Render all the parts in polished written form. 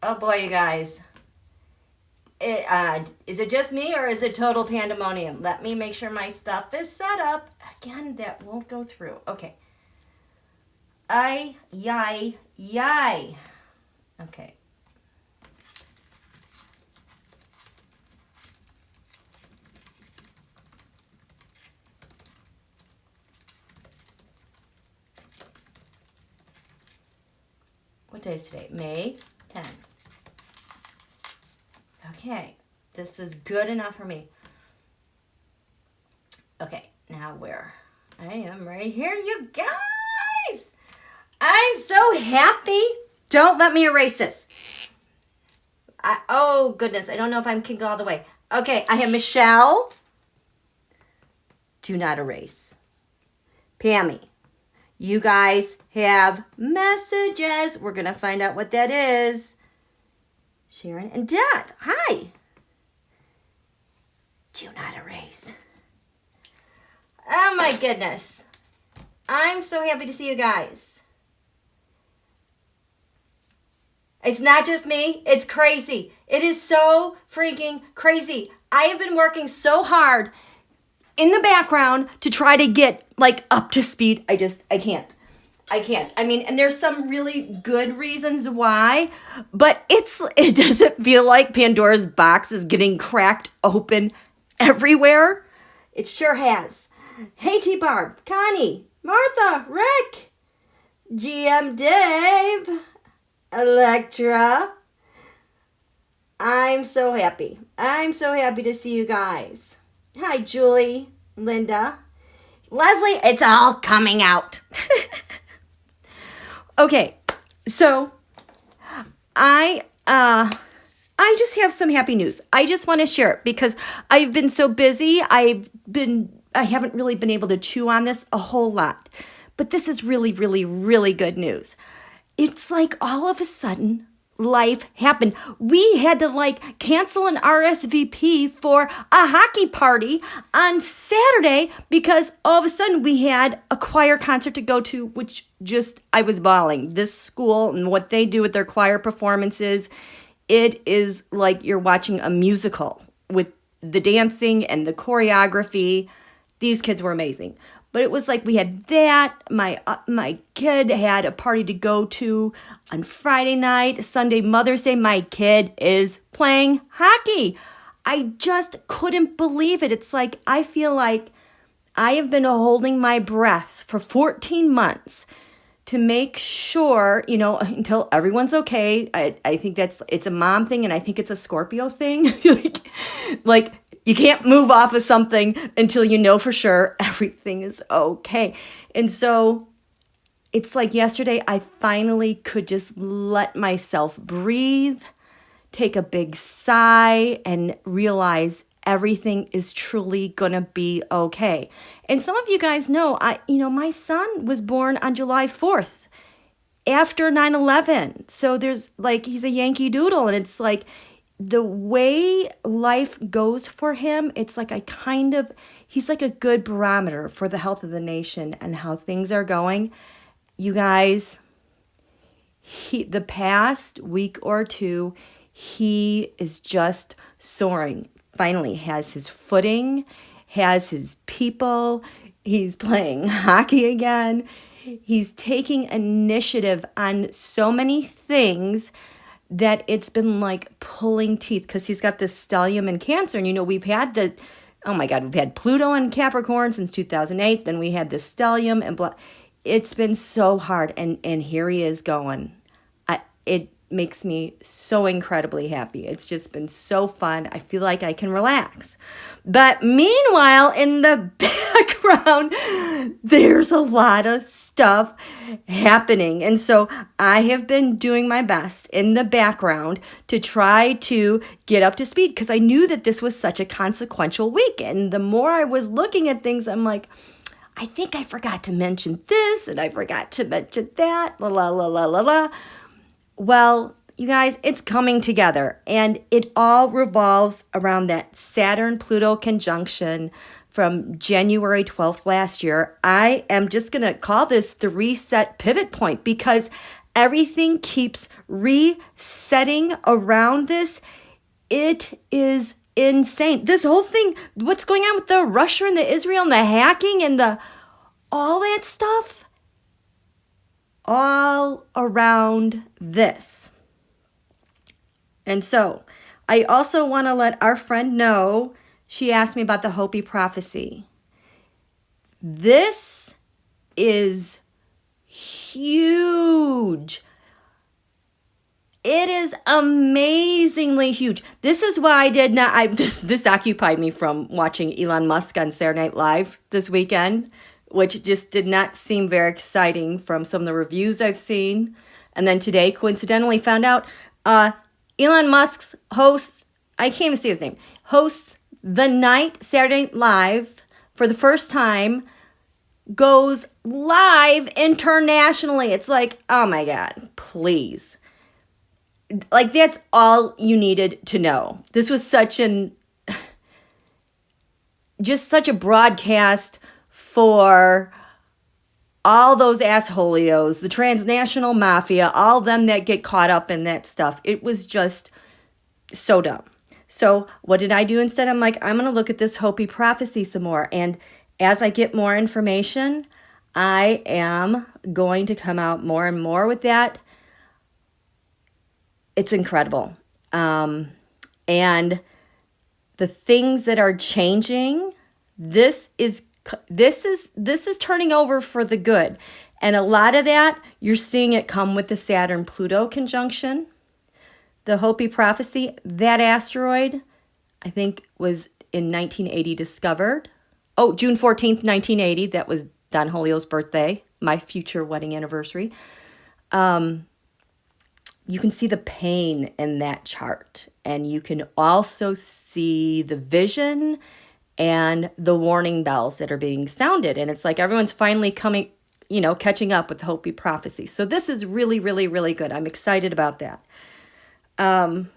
Oh boy, you guys. Is it just me or is it total pandemonium? Let me make sure my stuff is set up. Again, that won't go through. Okay. Yay. Okay. What day is today? May 10. Okay, this is good enough for me. Okay, now where? I am right here, you guys. I'm so happy. Don't let me erase this. Oh, goodness. I don't know if I can go all the way. Okay, I have Michelle. Do not erase. Pammie. You guys have messages. We're going to find out what that is. Sharon and Dad. Hi. Do not erase. Oh, my goodness. I'm so happy to see you guys. It's not just me. It's crazy. It is so freaking crazy. I have been working so hard in the background to try to get like up to speed. I can't. I mean, and there's some really good reasons why, but it doesn't feel like Pandora's box is getting cracked open everywhere. It sure has. Hey, T-Barb, Connie, Martha, Rick, GM Dave, Electra. I'm so happy. I'm so happy to see you guys. Hi, Julie, Linda, Leslie. It's all coming out. Okay, so I just have some happy news. I just want to share it because I've been so busy. I haven't really been able to chew on this a whole lot. But this is really, really, really good news. It's like all of a sudden life happened. We had to cancel an RSVP for a hockey party on Saturday because all of a sudden we had a choir concert to go to, which I was bawling. This school and what they do with their choir performances, it is like you're watching a musical with the dancing and the choreography. These kids were amazing. But it was like we had that. My kid had a party to go to on Friday night. Sunday, Mother's Day, my kid is playing hockey. I just couldn't believe it. It's like I feel like I have been holding my breath for 14 months to make sure, until everyone's okay. I think it's a mom thing, and I think it's a Scorpio thing. like you can't move off of something until you know for sure everything is okay. And so it's like yesterday I finally could just let myself breathe, take a big sigh, and realize everything is truly gonna be okay. And some of you guys know, my son was born on July 4th after 9/11. So there's he's a Yankee Doodle, and it's like the way life goes for him, it's like he's like a good barometer for the health of the nation and how things are going. You guys, the past week or two, he is just soaring. Finally has his footing, has his people. He's playing hockey again. He's taking initiative on so many things that it's been like pulling teeth because he's got this stellium in Cancer. And, we've had we've had Pluto in Capricorn since 2008. Then we had the stellium and it's been so hard. And here he is going. It makes me so incredibly happy. It's just been so fun. I feel like I can relax. But meanwhile, in the background, there's a lot of stuff happening. And so I have been doing my best in the background to try to get up to speed because I knew that this was such a consequential week. And the more I was looking at things, I'm like, I think I forgot to mention this and I forgot to mention that. La, la, la, la, la, la. Well, you guys, it's coming together, and it all revolves around that Saturn-Pluto conjunction from January 12th last year. I am just going to call this the reset pivot point because everything keeps resetting around this. It is insane. This whole thing, what's going on with the Russia and the Israel and the hacking and the all that stuff, all around this. And so I also want to let our friend know, she asked me about the Hopi Prophecy. This is huge. It is amazingly huge. This is why I did not, this occupied me from watching Elon Musk on Saturday Night Live this weekend, which just did not seem very exciting from some of the reviews I've seen. And then today, coincidentally, found out Elon Musk's hosts, I can't even see his name, hosts The Night Saturday Night Live for the first time, goes live internationally. It's like, oh my God, please. Like, that's all you needed to know. This was just such a broadcast for all those assholios, the transnational mafia, all them that get caught up in that stuff. It was just so dumb. So what did I do instead? I'm like, I'm going to look at this Hopi Prophecy some more. And as I get more information, I am going to come out more and more with that. It's incredible. And the things that are changing, this is turning over for the good. And a lot of that, you're seeing it come with the Saturn-Pluto conjunction. The Hopi Prophecy, that asteroid, I think was in 1980 discovered. Oh, June 14th, 1980. That was Don Julio's birthday, my future wedding anniversary. You can see the pain in that chart. And you can also see the vision and the warning bells that are being sounded. And it's like everyone's finally coming, catching up with the Hopi Prophecy. So this is really, really, really good. I'm excited about that. I'm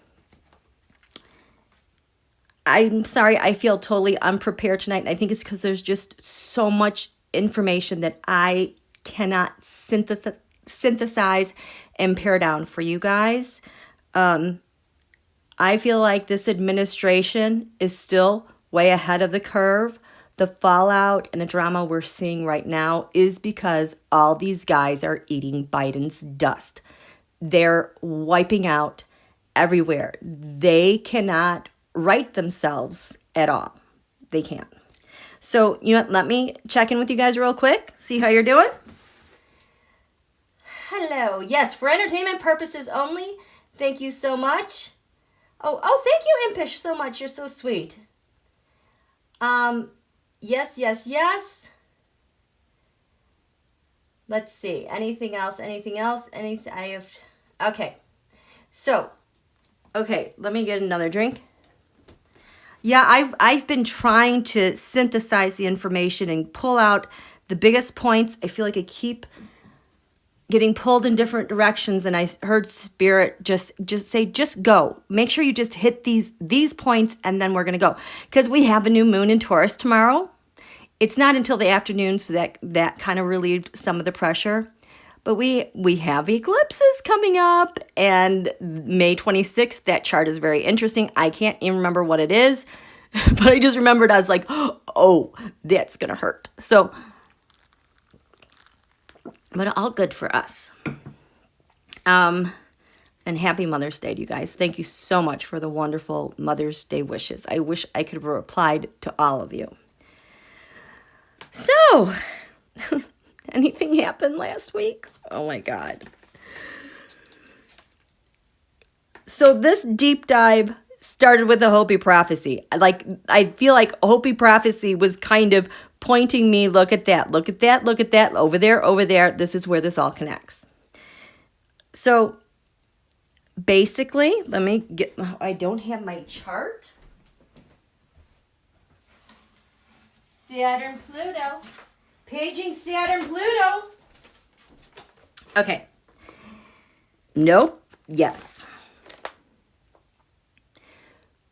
sorry, I feel totally unprepared tonight. And I think it's because there's just so much information that I cannot synthesize and pare down for you guys. I feel like this administration is still way ahead of the curve. The fallout and the drama we're seeing right now is because all these guys are eating Biden's dust. They're wiping out everywhere. They cannot right themselves at all. They can't. So, let me check in with you guys real quick. See how you're doing. Hello. Yes, for entertainment purposes only. Thank you so much. Oh, thank you, Impish, so much. You're so sweet. Yes. Let's see. Anything else? Okay. So, let me get another drink. Yeah, I've been trying to synthesize the information and pull out the biggest points. I feel like I keep getting pulled in different directions, and I heard Spirit just say, just go. Make sure you just hit these points, and then we're going to go. Because we have a new moon in Taurus tomorrow. It's not until the afternoon, so that kind of relieved some of the pressure. But we have eclipses coming up, and May 26th, that chart is very interesting. I can't even remember what it is, but I just remembered, I was like, oh, that's going to hurt. So, but all good for us. And happy Mother's Day to you guys. Thank you so much for the wonderful Mother's Day wishes. I wish I could have replied to all of you. So, anything happened last week? Oh my God. So this deep dive started with the Hopi Prophecy. I feel like Hopi Prophecy was kind of pointing me, look at that, over there. This is where this all connects. So basically, let me get, I don't have my chart. Saturn-Pluto. Paging Saturn-Pluto. Okay. Nope. Yes.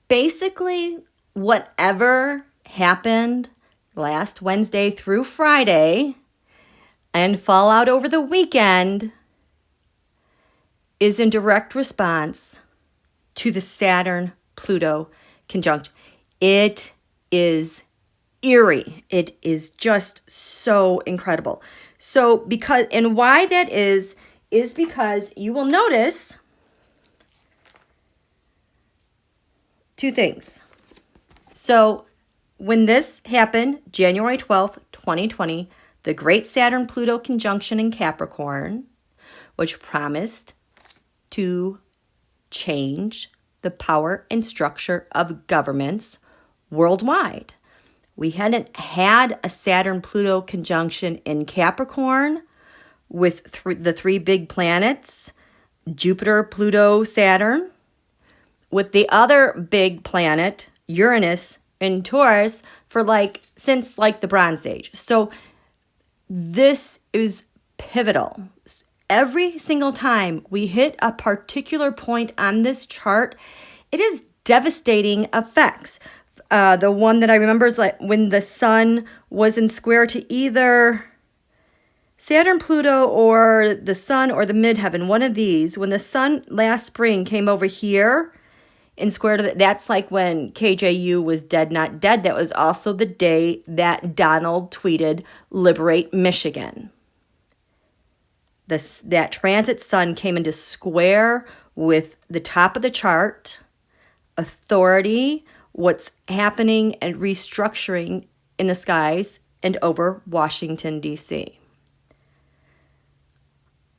Basically, whatever happened last Wednesday through Friday and fallout over the weekend is in direct response to the Saturn-Pluto conjunction. It is eerie. It is just so incredible. So because, and why that is because you will notice two things. So when this happened, January 12th, 2020, the great Saturn-Pluto conjunction in Capricorn, which promised to change the power and structure of governments worldwide. We hadn't had a Saturn-Pluto conjunction in Capricorn with the three big planets, Jupiter, Pluto, Saturn, with the other big planet, Uranus, in Taurus since the Bronze Age. So this is pivotal. Every single time we hit a particular point on this chart, it is devastating effects. The one that I remember is when the sun was in square to either Saturn, Pluto, or the sun or the midheaven, one of these. When the sun last spring came over here in square to that's like when KJU was dead, not dead. That was also the day that Donald tweeted, "Liberate Michigan." That transit sun came into square with the top of the chart, authority, what's happening and restructuring in the skies and over Washington, D.C.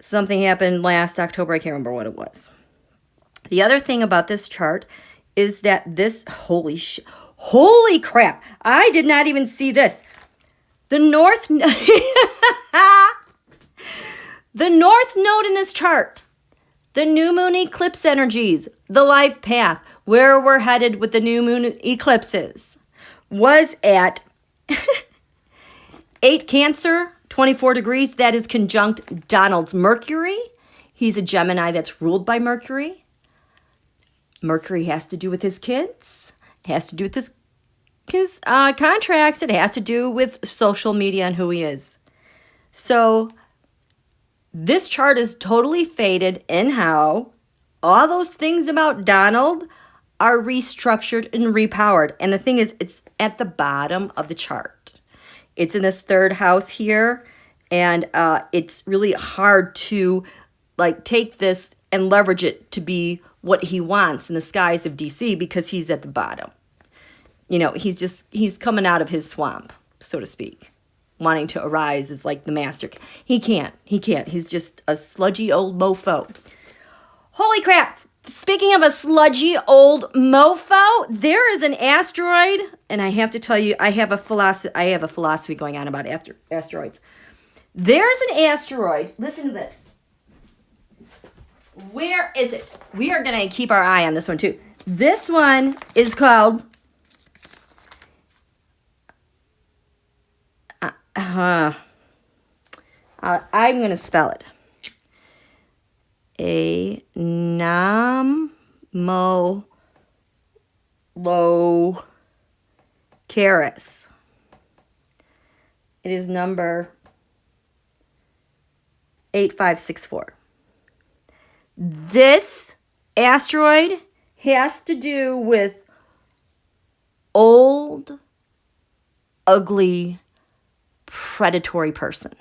Something happened last October. I can't remember what it was. The other thing about this chart is that this, holy crap, I did not even see this. The North Node in this chart, the new moon eclipse energies, the life path, where we're headed with the new moon eclipses, was at 8 Cancer, 24 degrees. That is conjunct Donald's Mercury. He's a Gemini that's ruled by Mercury. Mercury has to do with his kids. It has to do with his contracts. It has to do with social media and who he is. So this chart is totally faded in how all those things about Donald are restructured and repowered. And the thing is, it's at the bottom of the chart. It's in this third house here. And it's really hard to take this and leverage it to be what he wants in the skies of DC because he's at the bottom. You know, he's coming out of his swamp, so to speak. Wanting to arise is like the master. He can't. He's just a sludgy old mofo. Holy crap. Speaking of a sludgy old mofo, there is an asteroid, and I have to tell you, I have a philosophy going on about asteroids. There's an asteroid. Listen to this. Where is it? We are going to keep our eye on this one too. This one is called I'm going to spell it. Anomalocaris. It is number 8564. This asteroid has to do with old, ugly, predatory person.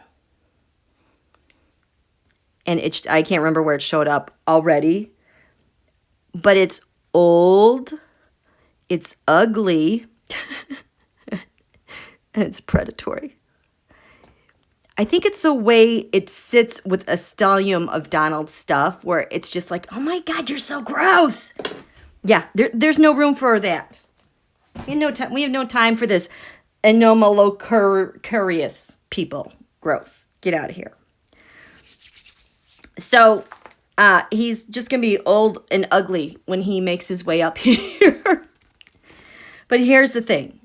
And I can't remember where it showed up already, but it's old, it's ugly, and it's predatory. I think it's the way it sits with a stellium of Donald's stuff where it's just like, oh my God, you're so gross. Yeah, there's no room for that. We have no time for this anomalocarious people. Gross. Get out of here. So he's just going to be old and ugly when he makes his way up here. But here's the thing.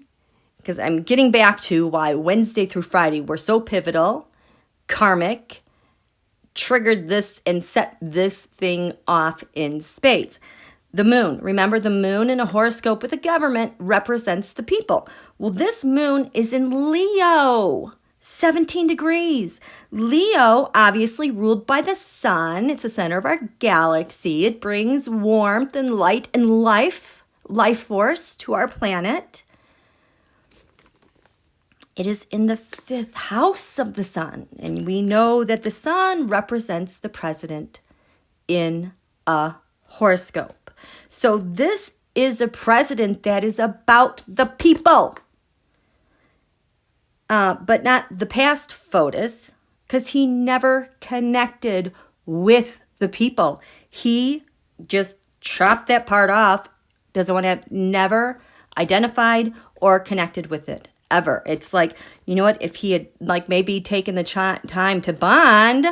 Because I'm getting back to why Wednesday through Friday were so pivotal, karmic, triggered this and set this thing off in spades. The moon. Remember, the moon in a horoscope with the government represents the people. Well, this moon is in Leo. 17 degrees. Leo, obviously ruled by the sun. It's the center of our galaxy. It brings warmth and light and life force to our planet. It is in the 5th house of the sun. And we know that the sun represents the president in a horoscope. So this is a president that is about the people. But not the past POTUS, because he never connected with the people. He just chopped that part off, doesn't want to, never identified or connected with it, ever. It's like, you know what, if he had like maybe taken the time to bond,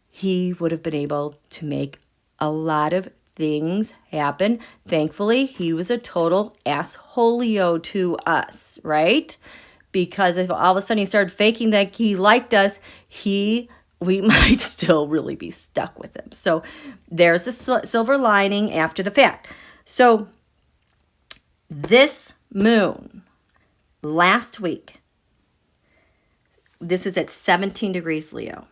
he would have been able to make a lot of things happen. Thankfully, he was a total assholio to us, right? Because if all of a sudden he started faking that he liked us, we might still really be stuck with him. So there's a silver lining after the fact. So this moon, last week, this is at 17 degrees Leo.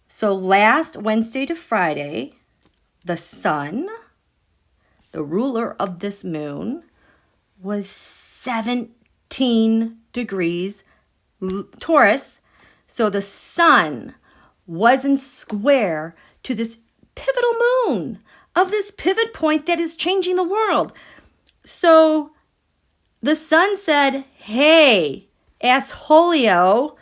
So last Wednesday to Friday, the sun, the ruler of this moon, was 17 degrees Taurus. So the sun wasn't square to this pivotal moon of this pivot point that is changing the world. So the sun said, hey, assholio,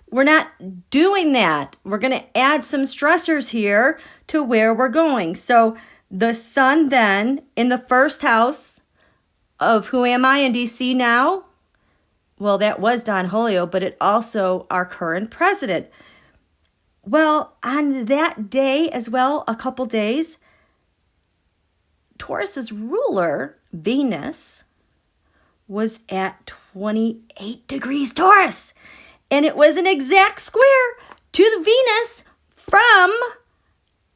we're not doing that. We're going to add some stressors here to where we're going. So the sun then in the 1st house of who am I in DC now? Well, that was Don Julio, but it also our current president. Well, on that day as well, a couple days, Taurus's ruler, Venus, was at 28 degrees Taurus. And it was an exact square to the Venus from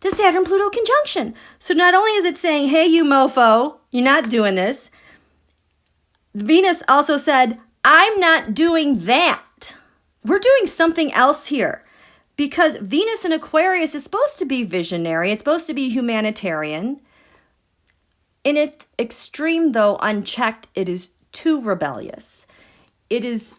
the Saturn-Pluto conjunction. So not only is it saying, hey, you mofo, you're not doing this, Venus also said, I'm not doing that. We're doing something else here. Because Venus in Aquarius is supposed to be visionary. It's supposed to be humanitarian. In its extreme, though, unchecked, it is too rebellious. It is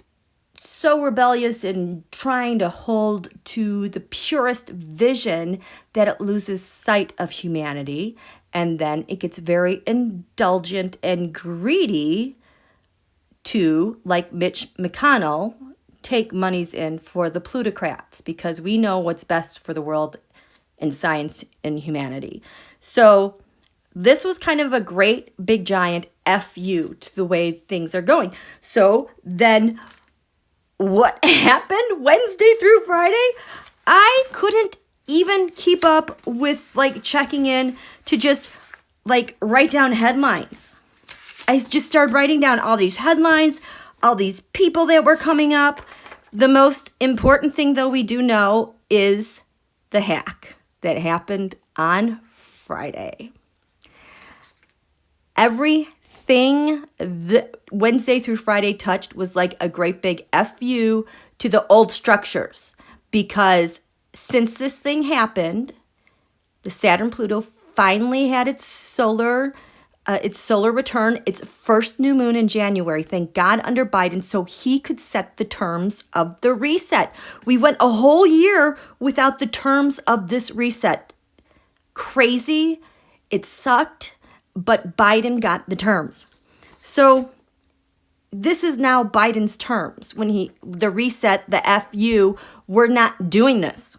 so rebellious in trying to hold to the purest vision that it loses sight of humanity. And then it gets very indulgent and greedy to, like Mitch McConnell, take monies in for the plutocrats because we know what's best for the world in science and humanity. So this was kind of a great big giant FU to the way things are going. So then what happened Wednesday through Friday? I couldn't even keep up with like checking in to just like write down headlines. I just started writing down all these headlines, all these people that were coming up. The most important thing, though, we do know is the hack that happened on Friday. Everything that Wednesday through Friday touched was like a great big FU to the old structures. Because since this thing happened, the Saturn-Pluto finally had its solar return, its first new moon in January, thank God, under Biden, so he could set the terms of the reset. We went a whole year without the terms of this reset. Crazy. It sucked, but Biden got the terms. So this is now Biden's terms. When the reset, the FU, we're not doing this.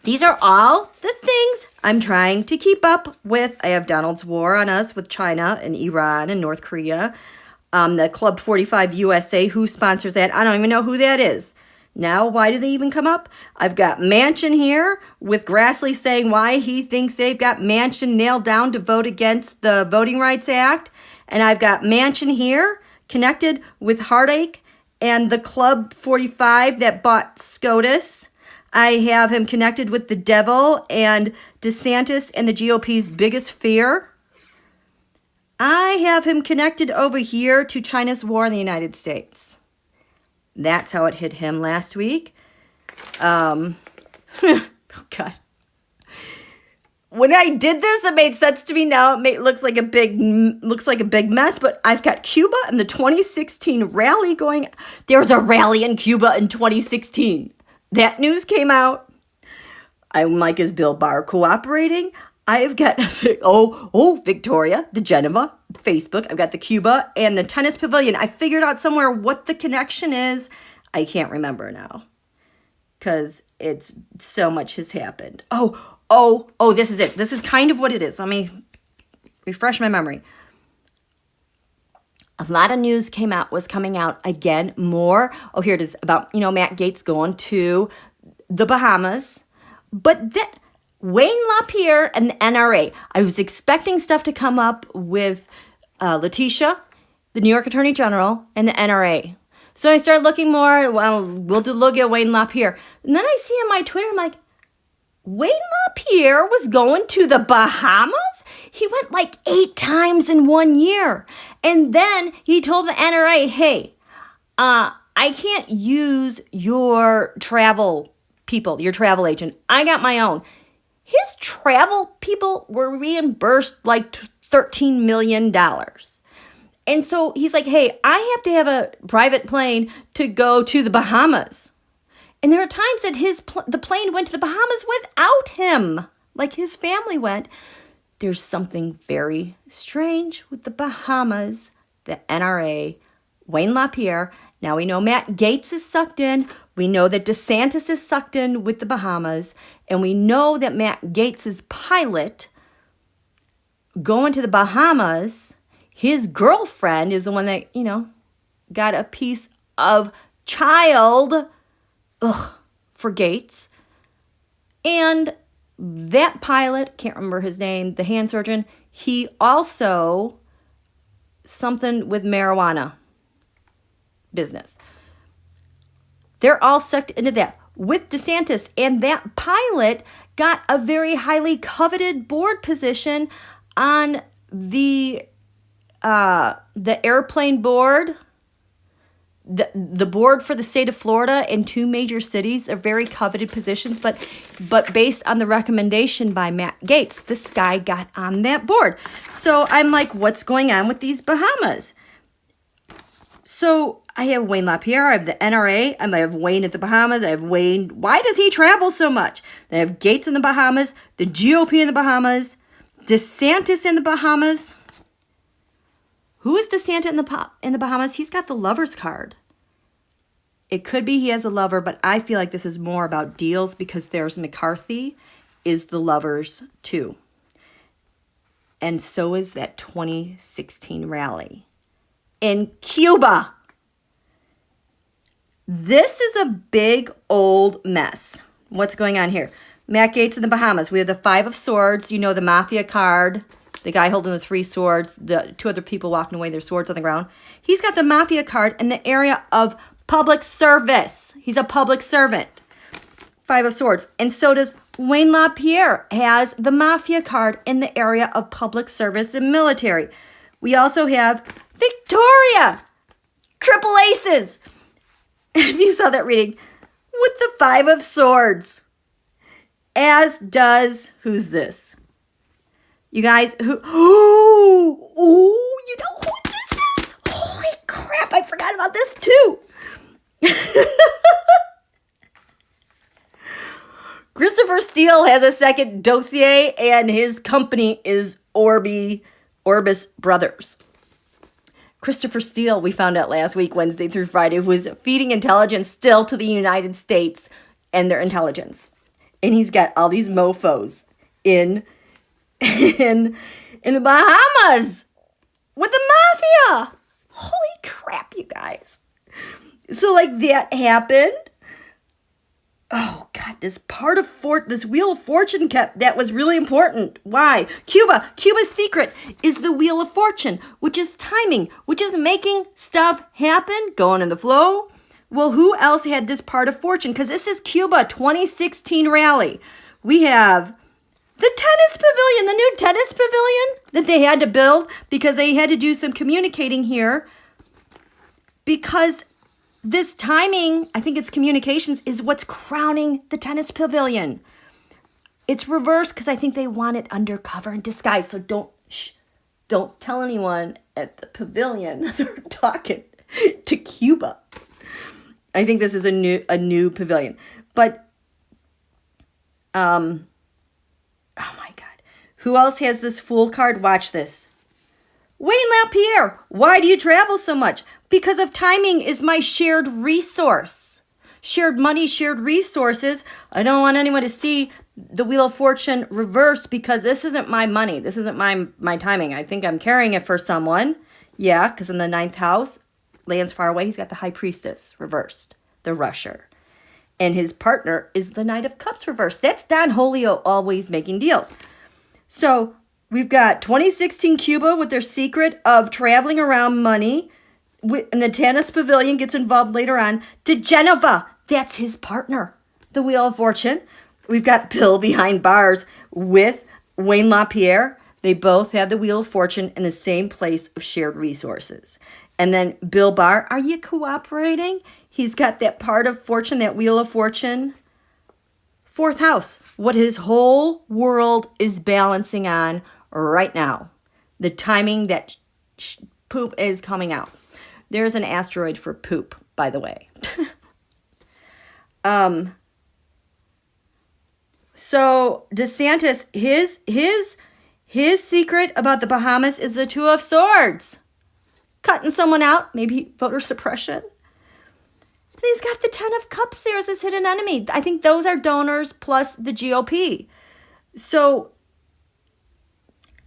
These are all the things I'm trying to keep up with. I have Donald's war on us with China and Iran and North Korea. The Club 45 USA, who sponsors that? I don't even know who that is. Now, why do they even come up? I've got Manchin here with Grassley saying why he thinks they've got Manchin nailed down to vote against the Voting Rights Act. And I've got Manchin here connected with Heartache and the Club 45 that bought SCOTUS. I have him connected with the devil and DiSantis and the GOP's biggest fear. I have him connected over here to China's war in the United States. That's how it hit him last week. Oh, God. When I did this, it made sense to me. Now it looks like a big mess, but I've got Cuba and the 2016 rally going. There's a rally in Cuba in 2016. That news came out. I'm like, is Bill Barr cooperating? I've got, Victoria, the Geneva, Facebook. I've got the Cuba and the tennis pavilion. I figured out somewhere what the connection is. I can't remember now because it's so much has happened. This is it. This is kind of what it is. Let me refresh my memory. A lot of news was coming out again, more. Oh, here it is about, Matt Gaetz going to the Bahamas. But then Wayne LaPierre and the NRA. I was expecting stuff to come up with Letitia, the New York Attorney General, and the NRA. So I started looking more. Well, we'll look at Wayne LaPierre. And then I see on my Twitter, I'm like, Wayne LaPierre was going to the Bahamas? He went like 8 times in 1 year. And then he told the NRA, hey, I can't use your travel people, your travel agent. I got my own. His travel people were reimbursed like $13 million. And so he's like, hey, I have to have a private plane to go to the Bahamas. And there are times that the plane went to the Bahamas without him, like his family went. There's something very strange with the Bahamas, the NRA, Wayne LaPierre. Now we know Matt Gaetz is sucked in. We know that DiSantis is sucked in with the Bahamas. And we know that Matt Gaetz' pilot going to the Bahamas, his girlfriend is the one that, got a piece of child for Gaetz. And that pilot, can't remember his name, the hand surgeon, he also something with marijuana business. They're all sucked into that with DeSantis. And that pilot got a very highly coveted board position on the airplane board. The board for the state of Florida and 2 major cities are very coveted positions, but based on the recommendation by Matt Gaetz, this guy got on that board. So I'm like, what's going on with these Bahamas? So I have Wayne LaPierre, I have the NRA, I have Wayne at the Bahamas, I have Wayne. Why does he travel so much? Then I have Gaetz in the Bahamas, the GOP in the Bahamas, DeSantis in the Bahamas. Who is DeSantis in the Bahamas? He's got the lover's card. It could be he has a lover, but I feel like this is more about deals because there's McCarthy is the lovers too. And so is that 2016 rally in Cuba. This is a big old mess. What's going on here? Matt Gaetz in the Bahamas. We have the 5 of Swords. The Mafia card. The guy holding the 3 swords. The 2 other people walking away, their swords on the ground. He's got the Mafia card in the area of public service. He's a public servant. 5 of Swords. And so does Wayne LaPierre has the Mafia card in the area of public service and military. We also have Victoria. Triple aces. If you saw that reading. With the 5 of Swords. As does, who's this? You guys, you know who this is? Holy crap, I forgot about this too. Christopher Steele has a second dossier, and his company is Orbis Brothers. Christopher Steele, we found out last week, Wednesday through Friday, was feeding intelligence still to the United States and their intelligence. And he's got all these mofos in the Bahamas with the Mafia. Holy crap, you guys. So that happened. Oh God, this Wheel of Fortune that was really important. Why? Cuba's secret is the Wheel of Fortune, which is timing, which is making stuff happen, going in the flow. Well, who else had this part of fortune? Because this is Cuba 2016 rally. We have The tennis pavilion, the new tennis pavilion that they had to build because they had to do some communicating here. Because this timing, I think it's communications, is what's crowning the tennis pavilion. It's reversed because I think they want it undercover and disguised. So don't tell anyone at the pavilion they're talking to Cuba. I think this is a new pavilion. But oh my God. Who else has this Fool card? Watch this. Wayne LaPierre, why do you travel so much? Because of timing is my shared resource. Shared money, shared resources. I don't want anyone to see the Wheel of Fortune reversed because this isn't my money. This isn't my timing. I think I'm carrying it for someone. Yeah, because in the 9th house, lands far away, he's got the High Priestess reversed, the Rusher. And his partner is the Knight of Cups reversed. That's Don Julio always making deals. So we've got 2016 Cuba with their secret of traveling around money. And the tennis pavilion gets involved later on. To Geneva, that's his partner, the Wheel of Fortune. We've got Bill behind bars with Wayne LaPierre. They both have the Wheel of Fortune in the same place of shared resources. And then Bill Barr, are you cooperating? He's got that part of fortune, that Wheel of Fortune, 4th house. What his whole world is balancing on right now. The timing that poop is coming out. There's an asteroid for poop, by the way. So DiSantis, his secret about the Bahamas is the 2 of Swords. Cutting someone out, maybe voter suppression. And he's got the 10 of Cups there as his hidden enemy. I think those are donors plus the GOP. So,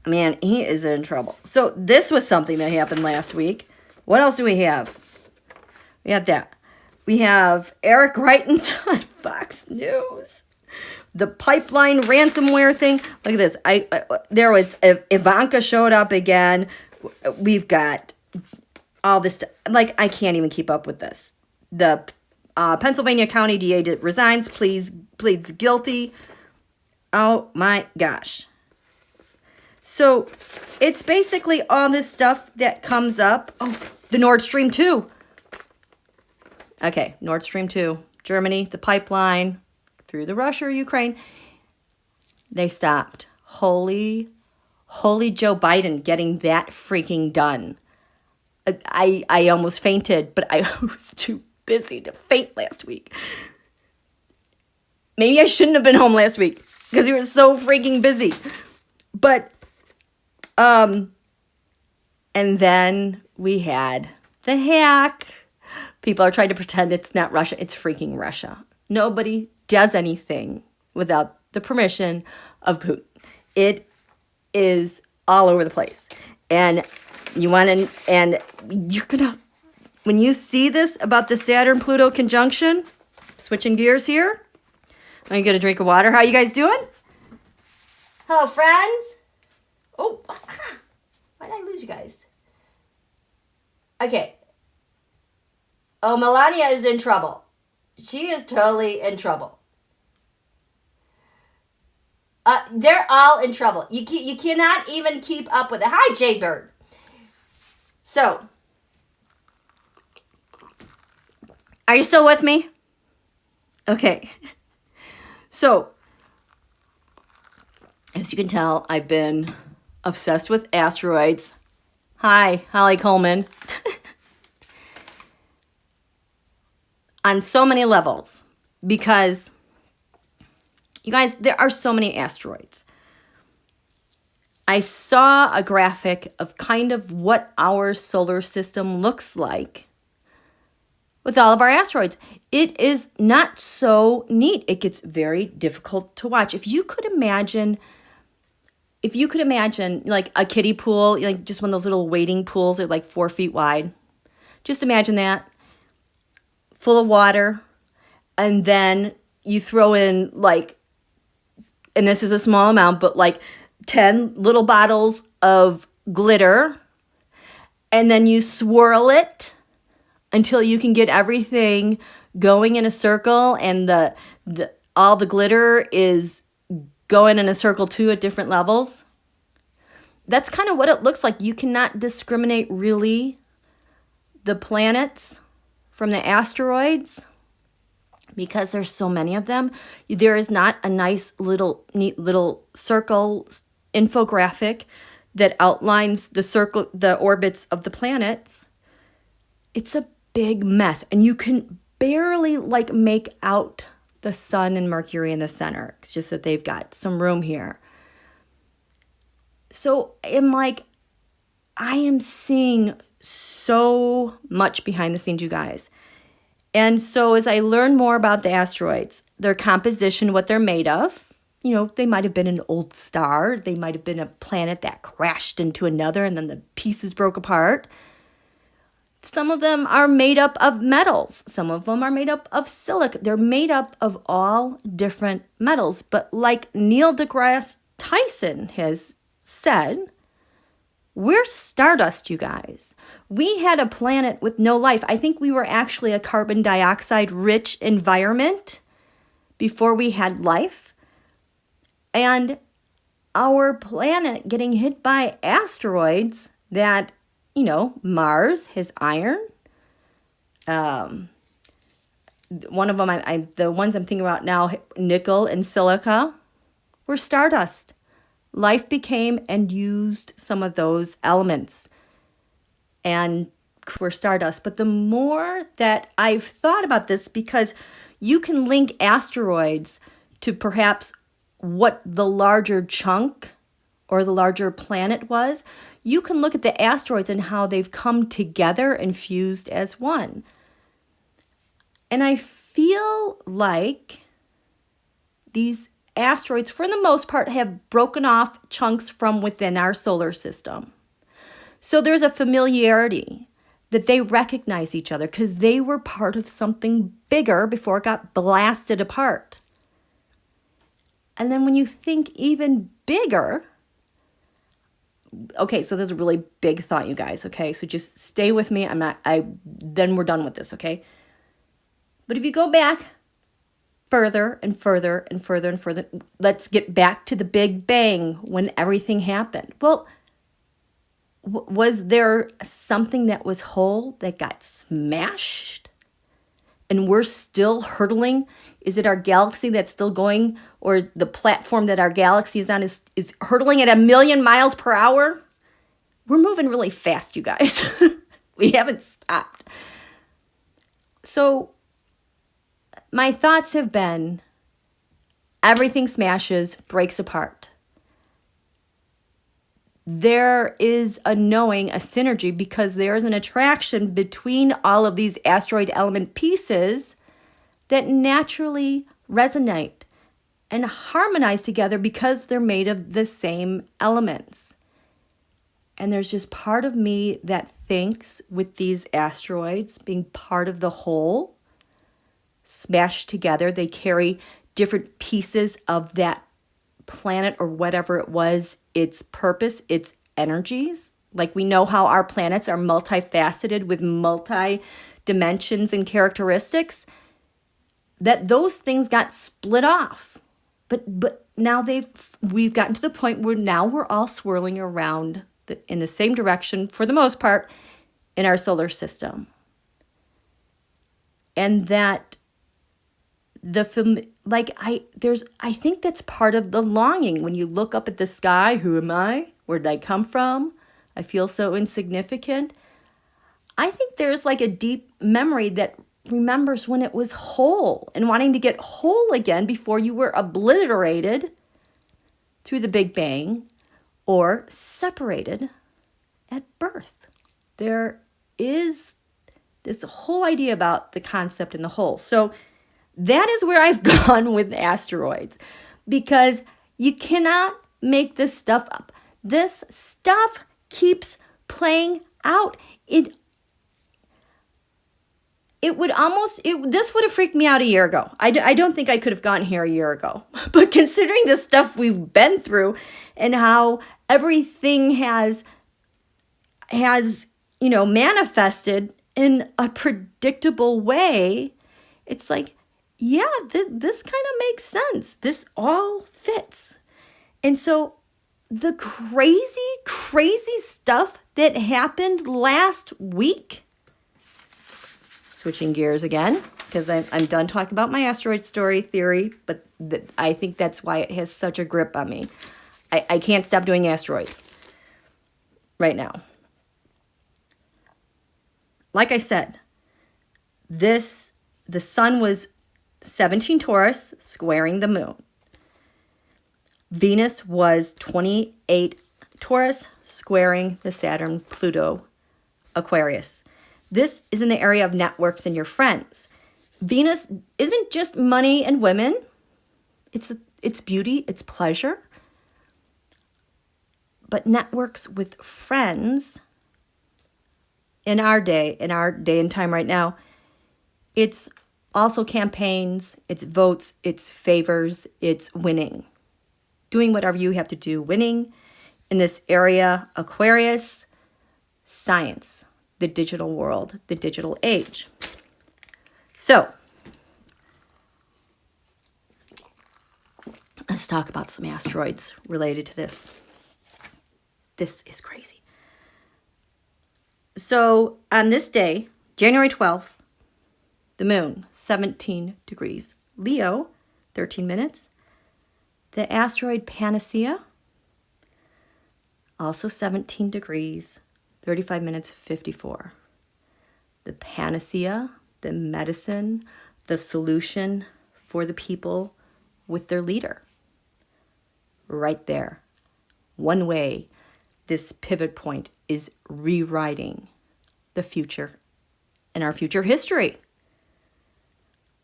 man, he is in trouble. So this was something that happened last week. What else do we have? We have that. We have Eric Greitens on Fox News. The pipeline ransomware thing. Look at this. There was Ivanka showed up again. We've got all this stuff. Like, I can't even keep up with this. The Pennsylvania County DA resigns, pleads guilty. Oh my gosh. So it's basically all this stuff that comes up. Oh, the Nord Stream 2. Okay, Nord Stream 2. Germany, the pipeline through the Russia, Ukraine. They stopped. Holy Joe Biden getting that freaking done. I almost fainted, but I was too busy to faint last week. Maybe I shouldn't have been home last week because we were so freaking busy. But, and then we had the hack. People are trying to pretend it's not Russia. It's freaking Russia. Nobody does anything without the permission of Putin. It is all over the place. And you want to, and you're going to, when you see this about the Saturn-Pluto conjunction, switching gears here, I'm going to get a drink of water. How you guys doing? Hello, friends. Oh, why did I lose you guys? Okay. Oh, Melania is in trouble. She is totally in trouble. They're all in trouble. You cannot even keep up with it. Hi, Jaybird. So, are you still with me? Okay. So, as you can tell, I've been obsessed with asteroids. Hi, Holly Coleman. On so many levels, because you guys, there are so many asteroids. I saw a graphic of kind of what our solar system looks like with all of our asteroids. It is not so neat. It gets very difficult to watch. If you could imagine like a kiddie pool, like just one of those little wading pools that are like 4 feet wide. Just imagine that. Full of water, and then you throw in like, and this is a small amount, but like 10 little bottles of glitter, and then you swirl it until you can get everything going in a circle, and all the glitter is going in a circle too at different levels. That's kind of what it looks like. You cannot discriminate really the planets from the asteroids because there's so many of them. There is not a nice little neat little circle infographic that outlines the orbits of the planets. It's a big mess, and you can barely like make out the sun and Mercury in the center. It's just that they've got some room here. So I am seeing so much behind the scenes, you guys. And so as I learn more about the asteroids, their composition, what they're made of, they might have been an old star. They might have been a planet that crashed into another and then the pieces broke apart. Some of them are made up of metals. Some of them are made up of silica. They're made up of all different metals. But like Neil deGrasse Tyson has said, we're stardust, you guys. We had a planet with no life. I think we were actually a carbon dioxide rich environment before we had life. And our planet getting hit by asteroids that, Mars has iron. One of them, the ones I'm thinking about now, nickel and silica, were stardust. Life became and used some of those elements and were stardust. But the more that I've thought about this, because you can link asteroids to perhaps what the larger chunk or the larger planet was, you can look at the asteroids and how they've come together and fused as one. And I feel like these asteroids, for the most part, have broken off chunks from within our solar system. So there's a familiarity that they recognize each other because they were part of something bigger before it got blasted apart. And then when you think even bigger, okay, so there's a really big thought, you guys, okay? So just stay with me. Then we're done with this, okay? But if you go back further and further and further and further, let's get back to the Big Bang when everything happened. Well, was there something that was whole that got smashed? And we're still hurtling? Is it our galaxy that's still going, or the platform that our galaxy is on is hurtling at 1,000,000 miles per hour? We're moving really fast, you guys. We haven't stopped. So my thoughts have been, everything smashes, breaks apart. There is a knowing, a synergy, because there is an attraction between all of these asteroid element pieces that naturally resonate and harmonize together because they're made of the same elements. And there's just part of me that thinks with these asteroids being part of the whole, smashed together, they carry different pieces of that planet or whatever it was, its purpose, its energies. Like we know how our planets are multifaceted with multi-dimensions and characteristics, that those things got split off. But now we've gotten to the point where now we're all swirling around in the same direction for the most part in our solar system. And that I think that's part of the longing. When you look up at the sky, who am I? Where did I come from? I feel so insignificant. I think there's like a deep memory that remembers when it was whole and wanting to get whole again before you were obliterated through the Big Bang or separated at birth. There is this whole idea about the concept and the whole. So that is where I've gone with asteroids, because you cannot make this stuff up. This stuff keeps playing out. This would have freaked me out a year ago. I don't think I could have gotten here a year ago. But considering the stuff we've been through and how everything has manifested in a predictable way, it's like, yeah, this kind of makes sense. This all fits. And so the crazy, crazy stuff that happened last week, switching gears again, because I'm done talking about my asteroid story theory, but I think that's why it has such a grip on me. I can't stop doing asteroids right now. Like I said, the sun was 17 Taurus, squaring the moon. Venus was 28 Taurus, squaring the Saturn-Pluto Aquarius. This is in the area of networks and your friends. Venus isn't just money and women. It's beauty, it's pleasure. But networks with friends in our day and time right now, it's also campaigns, it's votes, it's favors, it's winning. Doing whatever you have to do, winning in this area, Aquarius, science, the digital world, the digital age. So, let's talk about some asteroids related to this. This is crazy. So, on this day, January 12th, the moon, 17 degrees. Leo, 13 minutes. The asteroid Panacea, also 17 degrees, 35 minutes, 54. The Panacea, the medicine, the solution for the people with their leader. Right there. One way this pivot point is rewriting the future and our future history.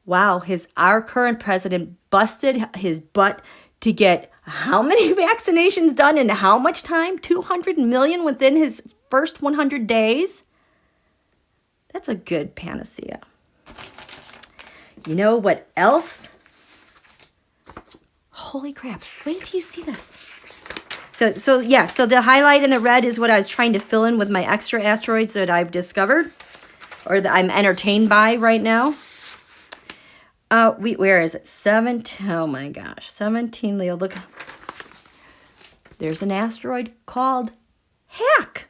Wow, our current president busted his butt to get how many vaccinations done in how much time? 200 million within his first 100 days? That's a good panacea. You know what else? Holy crap, wait till you see this. So the highlight in the red is what I was trying to fill in with my extra asteroids that I've discovered or that I'm entertained by right now. Where is it? 17. Oh my gosh. 17 Leo. Look. There's an asteroid called Hack.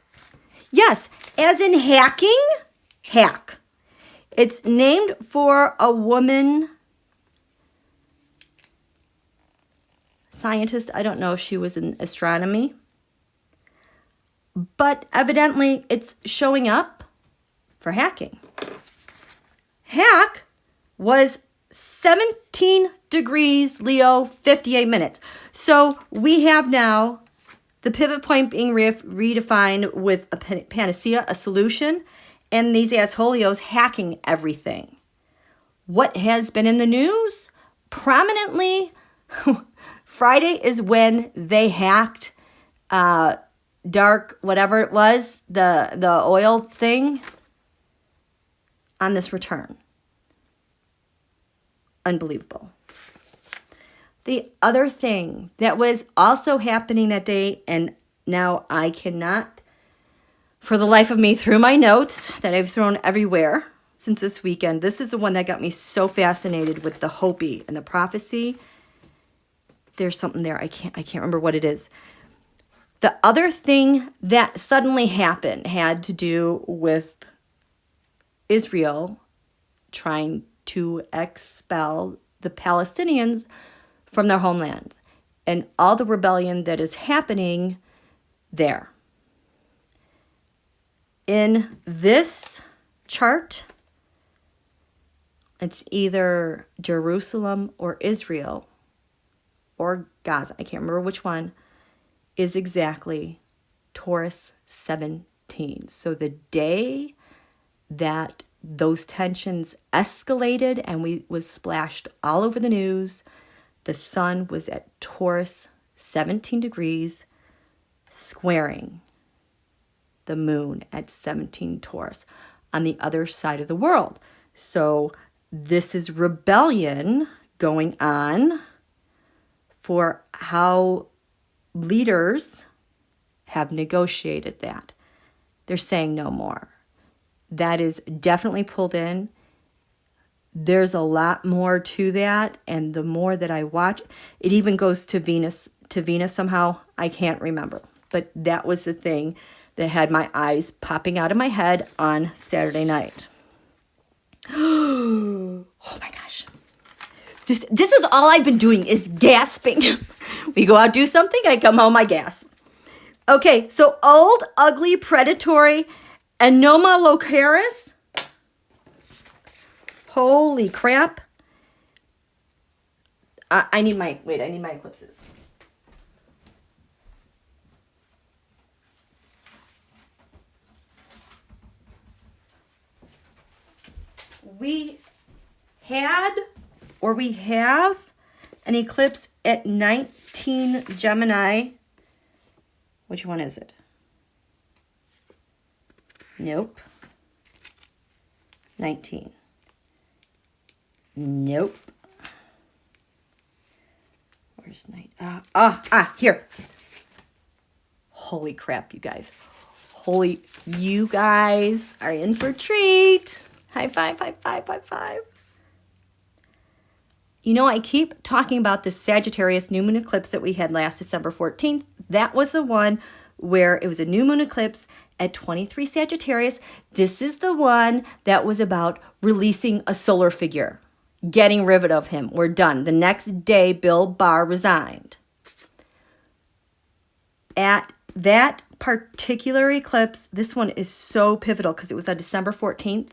Yes, as in hacking, Hack. It's named for a woman scientist. I don't know if she was in astronomy. But evidently it's showing up for hacking. Hack was 17 degrees Leo, 58 minutes. So we have now the pivot point being redefined with a panacea, a solution, and these assholios hacking everything. What has been in the news? Prominently, Friday is when they hacked dark, whatever it was, the oil thing on this return. Unbelievable. The other thing that was also happening that day, and now I cannot, for the life of me, through my notes that I've thrown everywhere since this weekend, this is the one that got me so fascinated with the Hopi and the prophecy. There's something there. I can't remember what it is. The other thing that suddenly happened had to do with Israel trying to expel the Palestinians from their homelands and all the rebellion that is happening there. In this chart, it's either Jerusalem or Israel or Gaza. I can't remember which one is exactly Taurus 17. So the day that those tensions escalated and was splashed all over the news, the sun was at Taurus 17 degrees, squaring the moon at 17 Taurus on the other side of the world. So this is rebellion going on for how leaders have negotiated that. They're saying no more. That is definitely pulled in. There's a lot more to that, and the more that I watch, it even goes to Venus to Venus somehow. I can't remember. But that was the thing that had my eyes popping out of my head on Saturday night. Oh my gosh. This is all I've been doing is gasping. We go out, do something, I come home, I gasp. Okay, so old, ugly, predatory, ANOMALOCARIS. Holy crap. I need my eclipses. We have an eclipse at 19 Gemini. Which one is it? Nope. 19. Nope. Where's night? Here. Holy crap, you guys. You guys are in for a treat. High five, high five, high five. You know, I keep talking about this Sagittarius new moon eclipse that we had last December 14th. That was the one where it was a new moon eclipse at 23 Sagittarius. This is the one that was about releasing a solar figure, getting rid of him. We're done. The next day, Bill Barr resigned. At that particular eclipse, this one is so pivotal because it was on December 14th.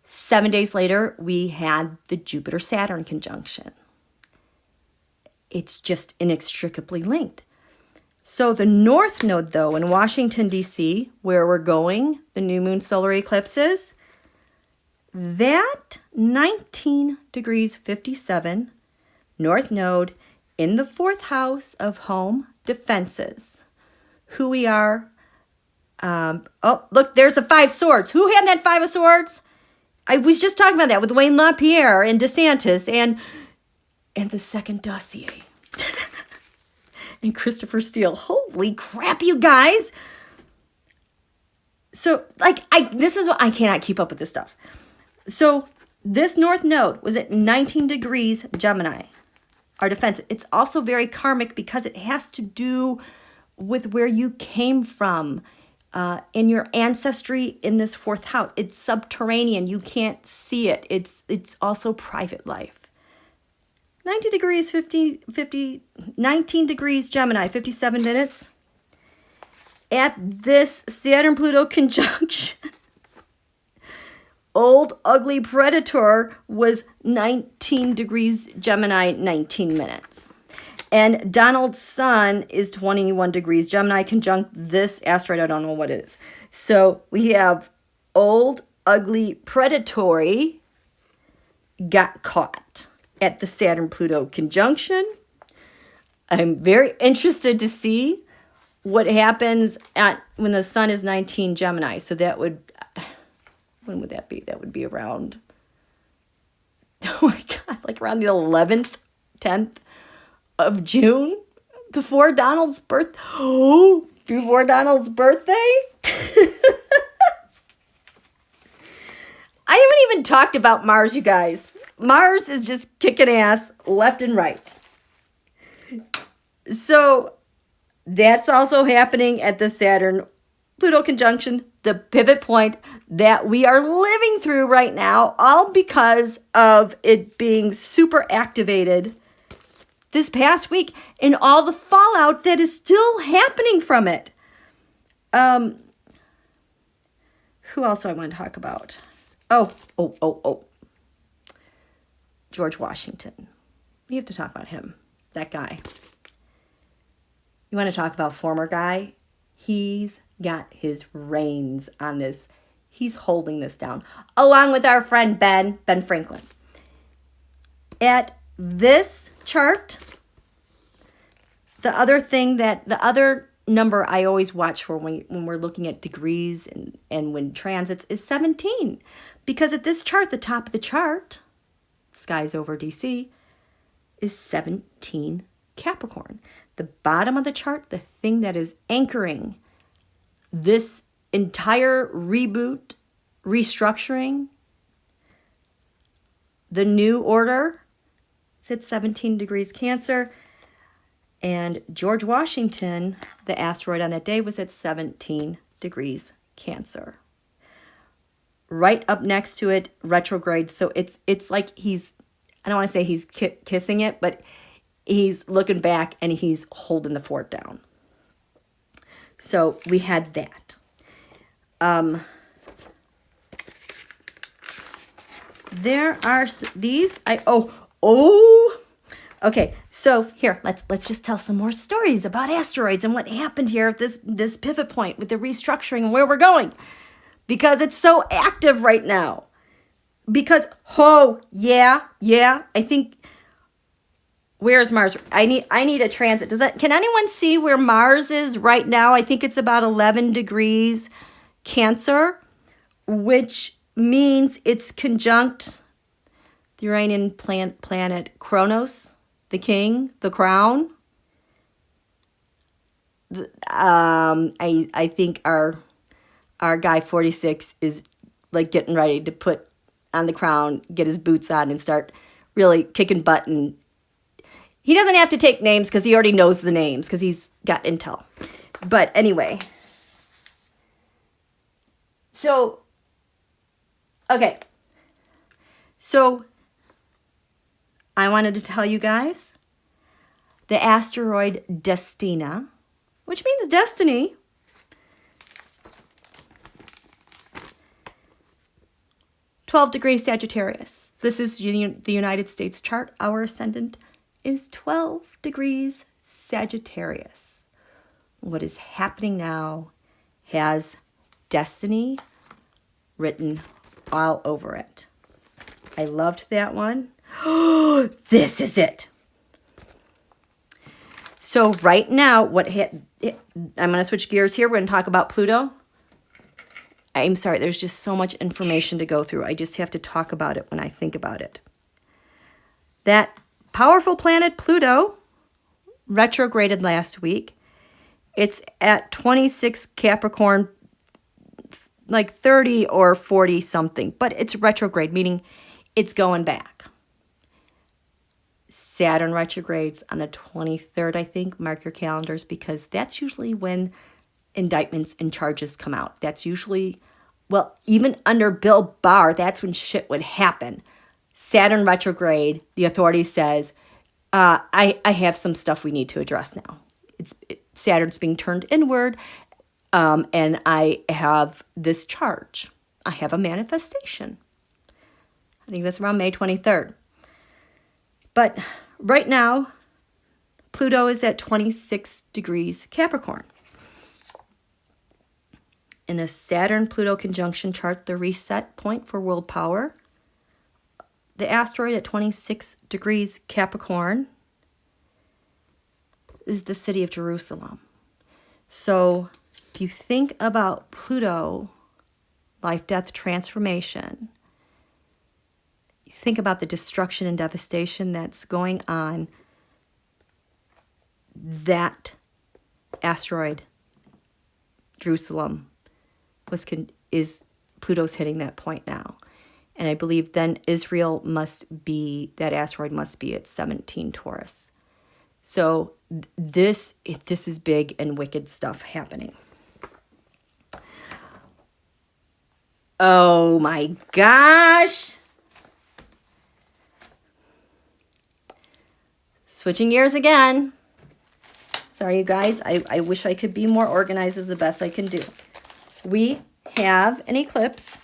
7 days later, we had the Jupiter-Saturn conjunction. It's just inextricably linked. So the North Node, though, in Washington, D.C., where we're going, the new moon solar eclipses, that 19 degrees 57 North Node in the 4th house of home defenses. Who we are. Oh, look, there's a 5 swords. Who had that 5 of swords? I was just talking about that with Wayne LaPierre and DiSantis and the second dossier. And Christopher Steele. Holy crap, you guys. So, this is what I cannot keep up with this stuff. So, this North Node was at 19 degrees Gemini, our defense. It's also very karmic because it has to do with where you came from. In your ancestry in this 4th house. It's subterranean. You can't see it. It's also private life. 19 degrees Gemini, 57 minutes. At this Saturn-Pluto conjunction, old ugly predator was 19 degrees Gemini, 19 minutes. And Donald's sun is 21 degrees Gemini conjunct this asteroid. I don't know what it is. So we have old, ugly, predatory got caught at the Saturn-Pluto conjunction. I'm very interested to see what happens when the sun is 19 Gemini. So that would, when would that be? That would be around, oh my God, like around the 11th, 10th. Of June, before Donald's birth. Oh, before Donald's birthday? I haven't even talked about Mars, you guys. Mars is just kicking ass left and right. So that's also happening at the Saturn-Pluto conjunction, the pivot point that we are living through right now, all because of it being super activated this past week and all the fallout that is still happening from it. Who else do I want to talk about? Oh. George Washington. We have to talk about him, that guy. You want to talk about former guy? He's got his reins on this. He's holding this down, along with our friend Ben Franklin. At this chart, the other number I always watch for when we're looking at degrees and when transits is 17. Because at this chart, the top of the chart, skies over DC, is 17 Capricorn. The bottom of the chart, the thing that is anchoring this entire reboot, restructuring, the new order, it's at 17 degrees Cancer. And George Washington, the asteroid on that day, was at 17 degrees Cancer. Right up next to it, retrograde. So it's like he's, I don't want to say he's kissing it, but he's looking back and he's holding the fort down. So we had that. There are these. Okay, so here, let's just tell some more stories about asteroids and what happened here at this pivot point with the restructuring and where we're going. Because it's so active right now. Because, I think, where's Mars? I need a transit. Can anyone see where Mars is right now? I think it's about 11 degrees Cancer, which means it's conjunct the Uranian planet Kronos, the king, the crown. I think our guy 46 is like getting ready to put on the crown, get his boots on, and start really kicking butt. And he doesn't have to take names because he already knows the names because he's got intel. But anyway, so okay, so I wanted to tell you guys the asteroid Destina, which means destiny, 12 degrees Sagittarius. This is the United States chart. Our ascendant is 12 degrees Sagittarius. What is happening now has destiny written all over it. I loved that one. This is it. So right now, I'm going to switch gears here. We're going to talk about Pluto. I'm sorry, there's just so much information to go through. I just have to talk about it when I think about it. That powerful planet Pluto retrograded last week. It's at 26 Capricorn, like 30 or 40 something, but it's retrograde, meaning it's going back. Saturn retrogrades on the 23rd, I think. Mark your calendars, because that's usually when indictments and charges come out. That's usually, well, even under Bill Barr, that's when shit would happen. Saturn retrograde, the authority says, I have some stuff we need to address now. Saturn's being turned inward, and I have this charge. I have a manifestation. I think that's around May 23rd. But right now, Pluto is at 26 degrees Capricorn. In the Saturn-Pluto conjunction chart, the reset point for world power, the asteroid at 26 degrees Capricorn is the city of Jerusalem. So if you think about Pluto, life, death, transformation, you think about the destruction and devastation that's going on, that asteroid, Jerusalem, is Pluto's hitting that point now. And I believe then Israel that asteroid must be at 17 Taurus. So this is big and wicked stuff happening. Oh my gosh. Switching gears again. Sorry, you guys. I wish I could be more organized as the best I can do. We have an eclipse.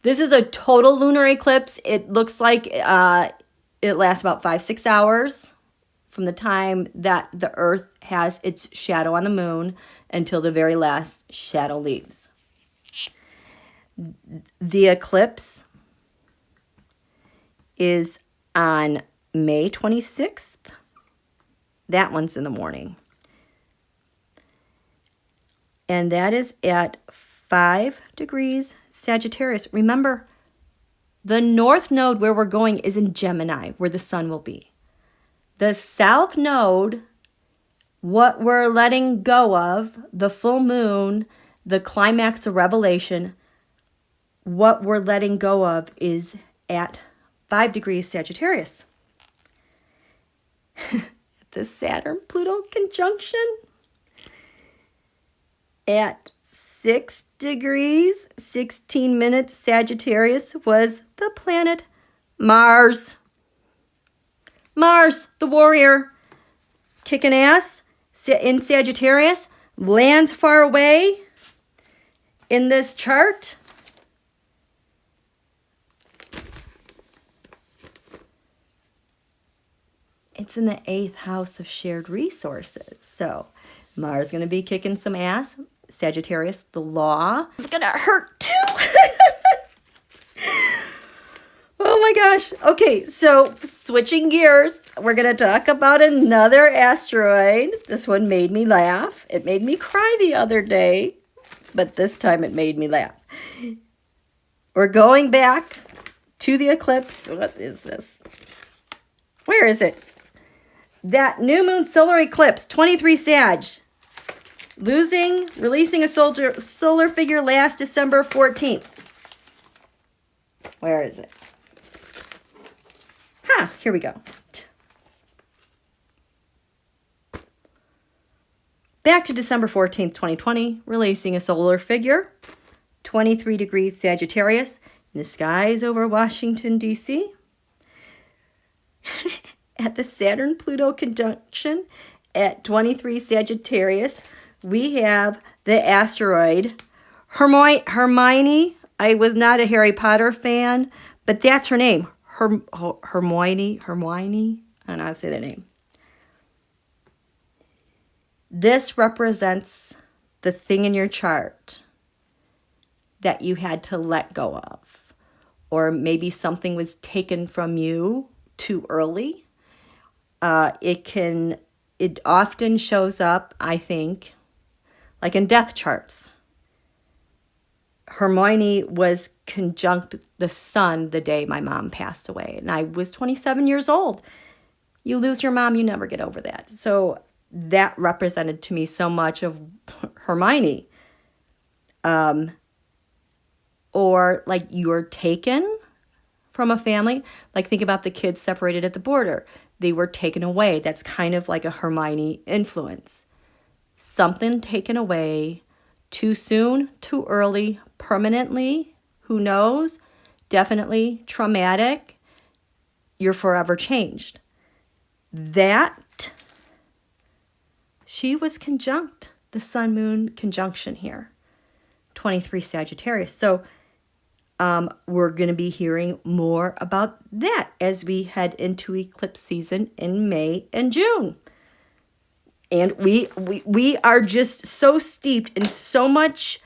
This is a total lunar eclipse. It looks like it lasts about 5-6 hours from the time that the Earth has its shadow on the moon until the very last shadow leaves. The eclipse is on May 26th. That one's in the morning. And that is at 5 degrees Sagittarius. Remember, the north node where we're going is in Gemini, where the sun will be. The south node, what we're letting go of, the full moon, the climax of revelation, what we're letting go of is at 5 degrees Sagittarius. the Saturn-Pluto conjunction at 6 degrees, 16 minutes Sagittarius was the planet Mars. Mars, the warrior, kicking ass in Sagittarius, lands far away in this chart. It's in the 8th house of shared resources. So Mars is going to be kicking some ass. Sagittarius, the law. It's going to hurt too. Oh my gosh. Okay, so switching gears, we're going to talk about another asteroid. This one made me laugh. It made me cry the other day, but this time it made me laugh. We're going back to the eclipse. What is this? Where is it? That new moon solar eclipse, 23 Sag. Releasing a solar figure last December 14th. Where is it? Here we go. Back to December 14th, 2020, releasing a solar figure, 23 degrees Sagittarius, in the skies over Washington, D.C. At the Saturn-Pluto conjunction at 23 Sagittarius, we have the asteroid Hermione. I was not a Harry Potter fan, but that's her name. Hermione. I don't know how to say that name. This represents the thing in your chart that you had to let go of. Or maybe something was taken from you too early. It often shows up, I think, like in death charts. Hermione was conjunct the sun the day my mom passed away, and I was 27 years old. You lose your mom, you never get over that. So that represented to me so much of Hermione. Or like you're taken from a family. Like think about the kids separated at the border. They were taken away. That's kind of like a Hermione influence. Something taken away too soon, too early, permanently, who knows? Definitely traumatic. You're forever changed. That, she was conjunct, the sun-moon conjunction here, 23 Sagittarius. So we're going to be hearing more about that as we head into eclipse season in May and June. And we are just so steeped in so much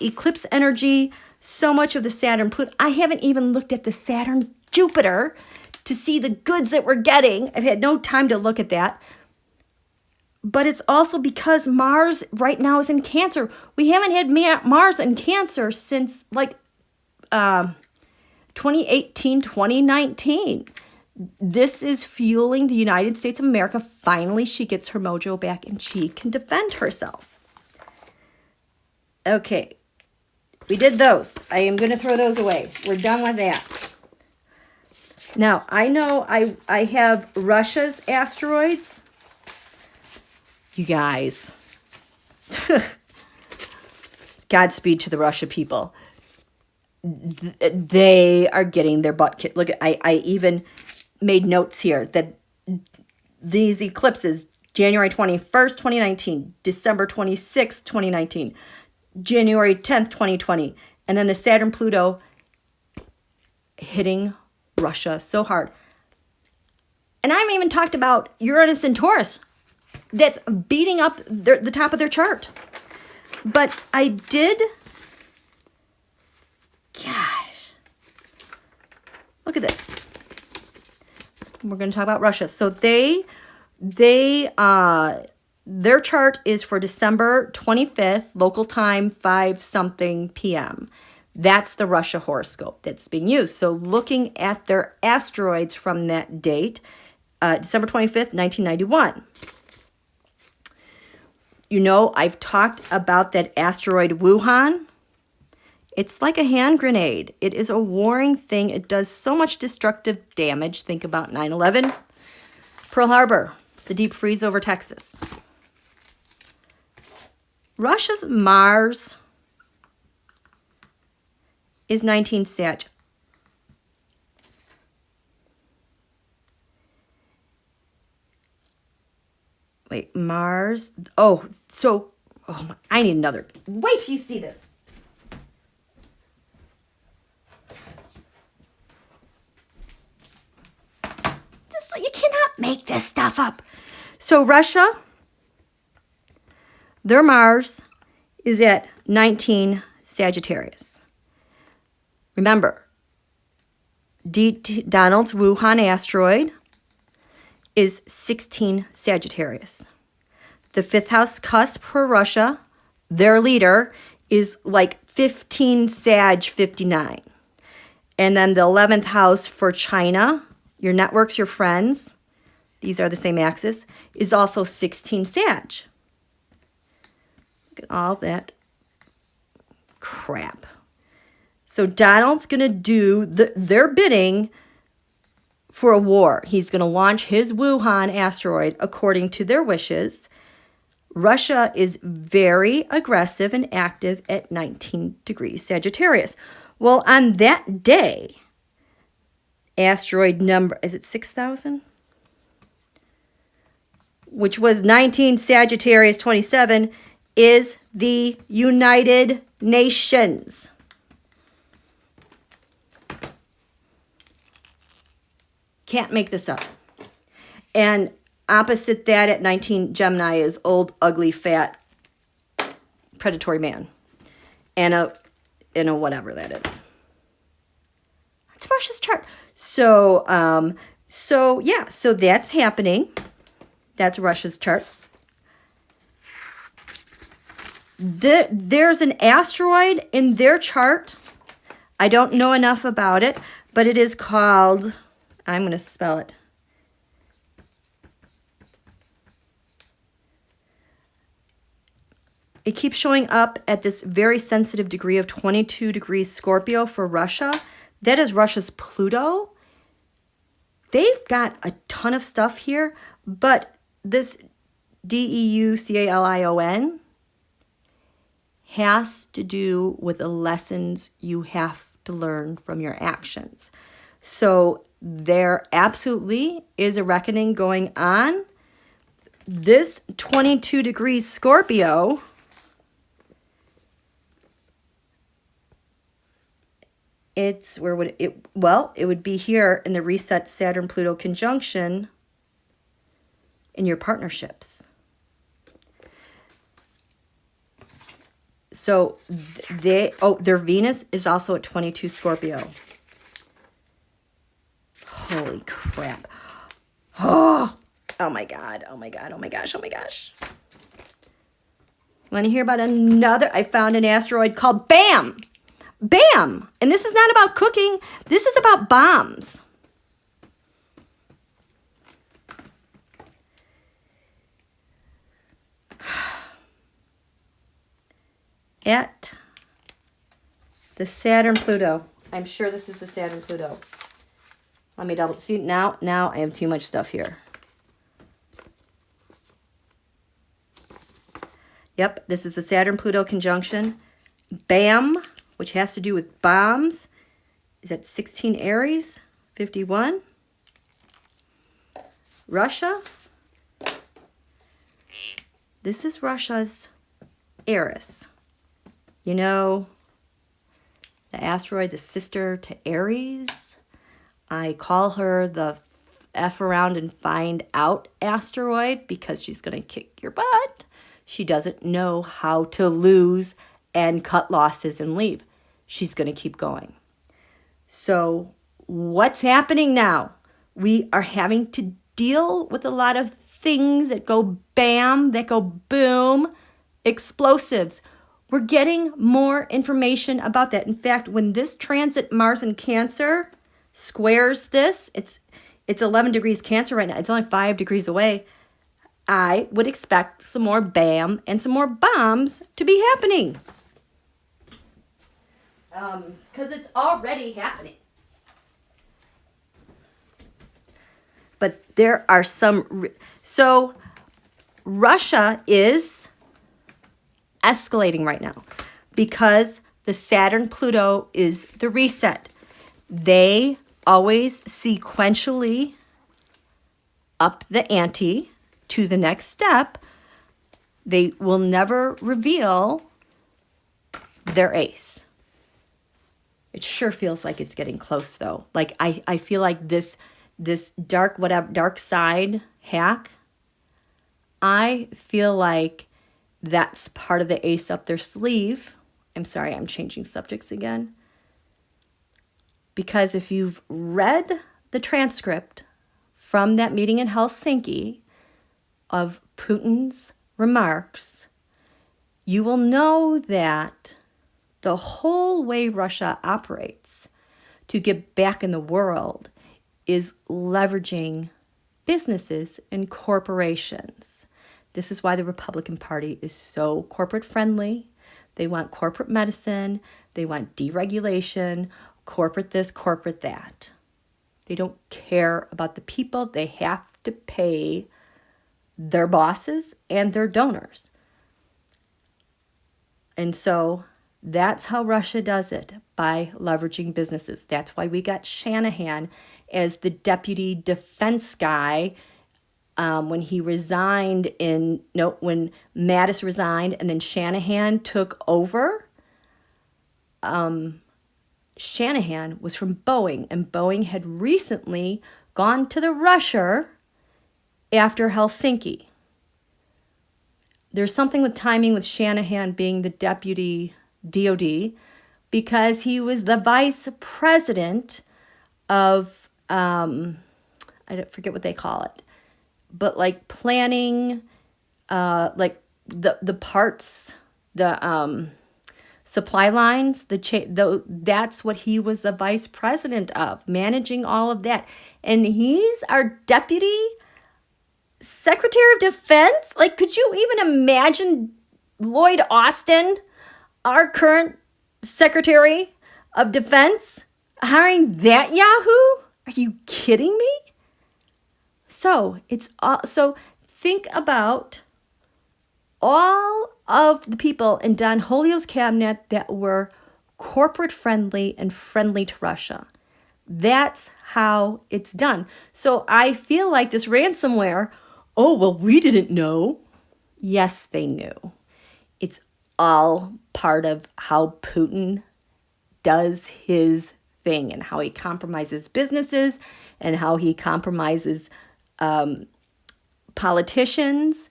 eclipse energy, so much of the Saturn-Pluto. I haven't even looked at the Saturn-Jupiter to see the goods that we're getting. I've had no time to look at that. But it's also because Mars right now is in Cancer. We haven't had Mars in Cancer since like 2018, 2019. This is fueling the United States of America. Finally, she gets her mojo back and she can defend herself. Okay, we did those. I am going to throw those away. We're done with that. Now, I know I have Russia's asteroids. You guys, Godspeed to the Russia people. They are getting their butt kicked. Look, I even made notes here that these eclipses, January 21st, 2019, December 26th, 2019, January 10th, 2020, and then the Saturn-Pluto hitting Russia so hard. And I haven't even talked about Uranus and Taurus. That's beating up the top of their chart. But I did, gosh, look at this. We're going to talk about Russia. So their chart is for December 25th, local time, 5-something p.m. That's the Russia horoscope that's being used. So looking at their asteroids from that date, December 25th, 1991. You know, I've talked about that asteroid Wuhan. It's like a hand grenade. It is a warring thing. It does so much destructive damage. Think about 9/11. Pearl Harbor, the deep freeze over Texas. Russia's Mars is 19 Sag. Wait, Mars. Oh, so, I need another. Wait till you see this. You cannot make this stuff up. So Russia, their Mars is at 19 Sagittarius. Remember, Donald's Wuhan asteroid is 16 Sagittarius. The 5th house cusp for Russia, their leader, is like 15 Sag 59. And then the 11th house for China, your networks, your friends, these are the same axis, is also 16 Sag. Look at all that crap. So Donald's going to do their bidding for a war. He's going to launch his Wuhan asteroid according to their wishes. Russia is very aggressive and active at 19 degrees Sagittarius. Well, on that day, asteroid number, is it 6,000? Which was 19 Sagittarius 27, is the United Nations. Can't make this up. And opposite that at 19 Gemini is old, ugly, fat, predatory man. And a whatever that is. That's Russia's chart. So that's happening. That's Russia's chart. There's an asteroid in their chart. I don't know enough about it, but it is called, I'm going to spell it. It keeps showing up at this very sensitive degree of 22 degrees Scorpio for Russia. That is Russia's Pluto. They've got a ton of stuff here, but this DEUCALION has to do with the lessons you have to learn from your actions. So there absolutely is a reckoning going on. This 22 degrees Scorpio where would it, well, it would be here in the reset Saturn-Pluto conjunction in your partnerships. So their Venus is also at 22 Scorpio. Holy crap. Oh my God. Oh my God. Oh my gosh. Oh my gosh. Want to hear about another? I found an asteroid called BAM. BAM. And this is not about cooking. This is about bombs. At the Saturn-Pluto. I'm sure this is the Saturn-Pluto. Let me double see. Now I have too much stuff here. Yep, this is the Saturn-Pluto conjunction. BAM, which has to do with bombs, is at 16 Aries, 51. Russia. This is Russia's Eris. You know, the asteroid, the sister to Aries. I call her the F around and find out asteroid because she's going to kick your butt. She doesn't know how to lose and cut losses and leave. She's going to keep going. So what's happening now? We are having to deal with a lot of things that go bam, that go boom, explosives. We're getting more information about that. In fact, when this transit Mars in Cancer squares this, it's 11 degrees Cancer right now. It's only 5 degrees away. I would expect some more bam and some more bombs to be happening. Because it's already happening. But there are some, so Russia is escalating right now because the Saturn-Pluto is the reset. They always sequentially up the ante to the next step. They will never reveal their ace. It sure feels like it's getting close though. Like I feel like this dark side hack, I feel like that's part of the ace up their sleeve. I'm sorry, I'm changing subjects again. Because if you've read the transcript from that meeting in Helsinki of Putin's remarks, you will know that the whole way Russia operates to get back in the world is leveraging businesses and corporations. This is why the Republican Party is so corporate friendly. They want corporate medicine. They want deregulation, corporate this, corporate that. They don't care about the people. They have to pay their bosses and their donors. And so that's how Russia does it, by leveraging businesses. That's why we got Shanahan as the deputy defense guy when he resigned when Mattis resigned and then Shanahan took over. Shanahan was from Boeing, and Boeing had recently gone to the Russia after Helsinki. There's something with timing with Shanahan being the deputy DOD because he was the vice president of, I forget what they call it, but like planning, like the parts, the supply lines, that's what he was the vice president of, managing all of that. And he's our deputy secretary of defense. Like, could you even imagine Lloyd Austin, our current secretary of defense, hiring that yahoo? Are you kidding me? So think about all of the people in Don Julio's cabinet that were corporate friendly and friendly to Russia. That's how it's done. So I feel like this ransomware, oh, well, we didn't know. Yes, they knew. It's all part of how Putin does his thing and how he compromises businesses and how he compromises politicians,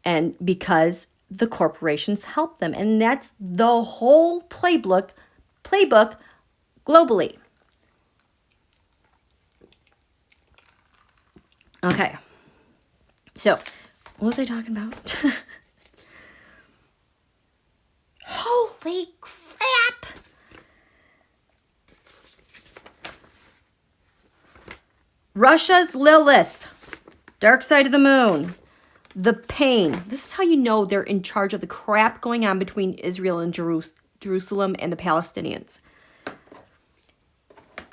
and because the corporations help them. And that's the whole playbook globally. Okay. So, what was I talking about? Holy crap! Russia's Lilith, dark side of the moon, the pain. This is how you know they're in charge of the crap going on between Israel and Jerusalem and the Palestinians.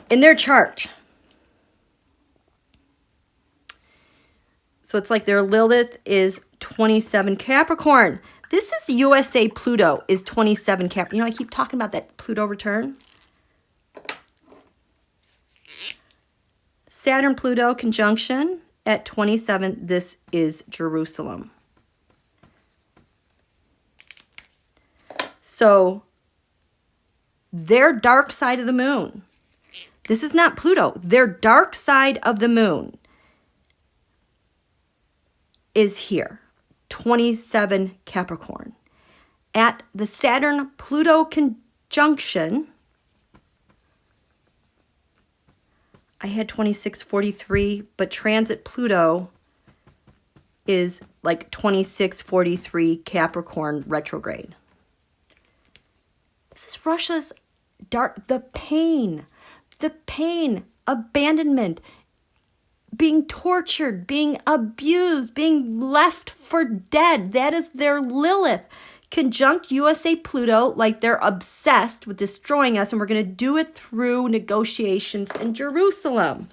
In their chart. So it's like their Lilith is 27 Capricorn. This is USA Pluto is 27 Capricorn. You know, I keep talking about that Pluto return. Saturn-Pluto conjunction at 27. This is Jerusalem. So their dark side of the moon. This is not Pluto. Their dark side of the moon is here. 27 Capricorn. At the Saturn-Pluto conjunction, I had 2643, but transit Pluto is like 2643 Capricorn retrograde. This is Russia's the pain, abandonment, being tortured, being abused, being left for dead. That is their Lilith. Conjunct USA Pluto, like they're obsessed with destroying us, and we're going to do it through negotiations in Jerusalem.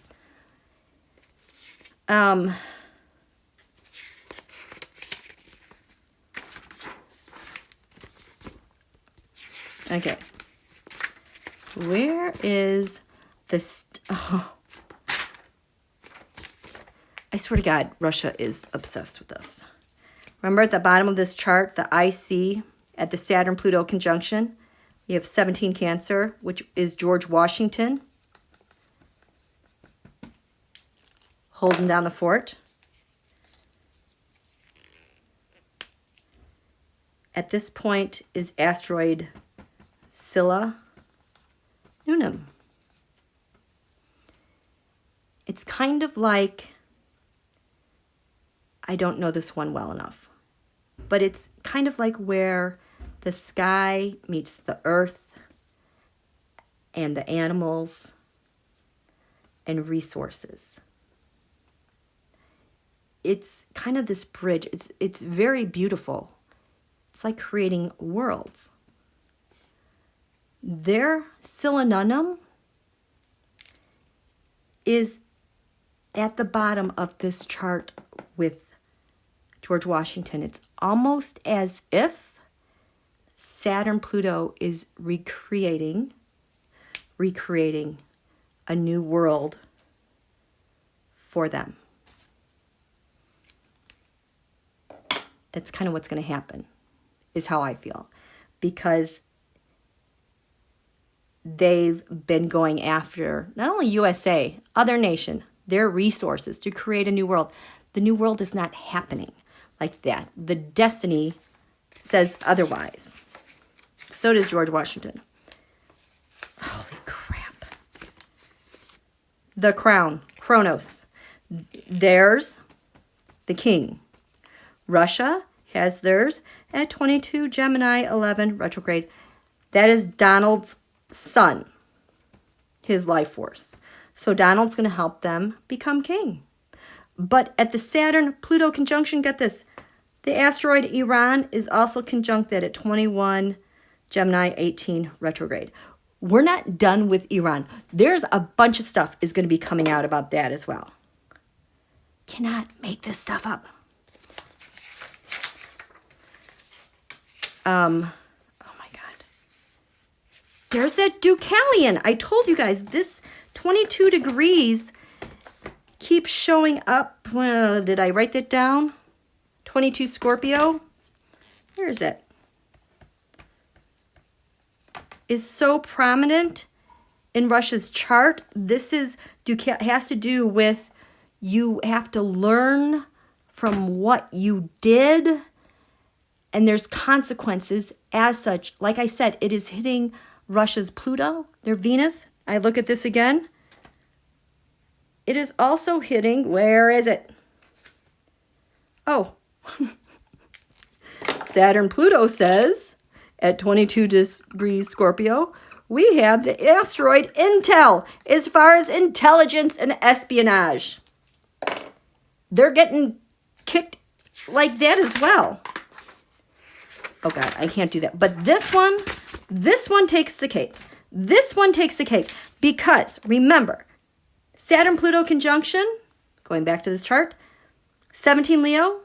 Okay. Where is this? Oh. I swear to God, Russia is obsessed with us. Remember at the bottom of this chart, the IC at the Saturn-Pluto conjunction, we have 17 Cancer, which is George Washington holding down the fort. At this point is asteroid Scylla Unum. It's kind of like, I don't know this one well enough, but it's kind of like where the sky meets the earth and the animals and resources. It's kind of this bridge. It's very beautiful. It's like creating worlds. Their Silanunum is at the bottom of this chart with George Washington. It's almost as if Saturn-Pluto is recreating a new world for them. That's kind of what's going to happen, is how I feel. Because they've been going after, not only USA, other nation, their resources to create a new world. The new world is not happening like that. The destiny says otherwise. So does George Washington. Holy crap. The crown, Kronos. There's the king. Russia has theirs at 22 Gemini 11 retrograde. That is Donald's son, his life force. So Donald's going to help them become king. But at the Saturn-Pluto conjunction, get this, the asteroid Iran is also conjunct that at 21 Gemini 18 retrograde. We're not done with Iran. There's a bunch of stuff is going to be coming out about that as well. Cannot make this stuff up. Oh my God. There's that Deucalion. I told you guys, this 22 degrees keeps showing up. Well, did I write that down? 22 Scorpio. Where is it? Is so prominent in Russia's chart. This is has to do with you have to learn from what you did, and there's consequences as such. Like I said, it is hitting Russia's Pluto, their Venus. I look at this again. It is also hitting, where is it? Oh, Saturn-Pluto says at 22 degrees Scorpio, we have the asteroid Intel as far as intelligence and espionage. They're getting kicked like that as well. Oh God, I can't do that. But this one takes the cake. This one takes the cake because remember, Saturn-Pluto conjunction, going back to this chart, 17 Leo,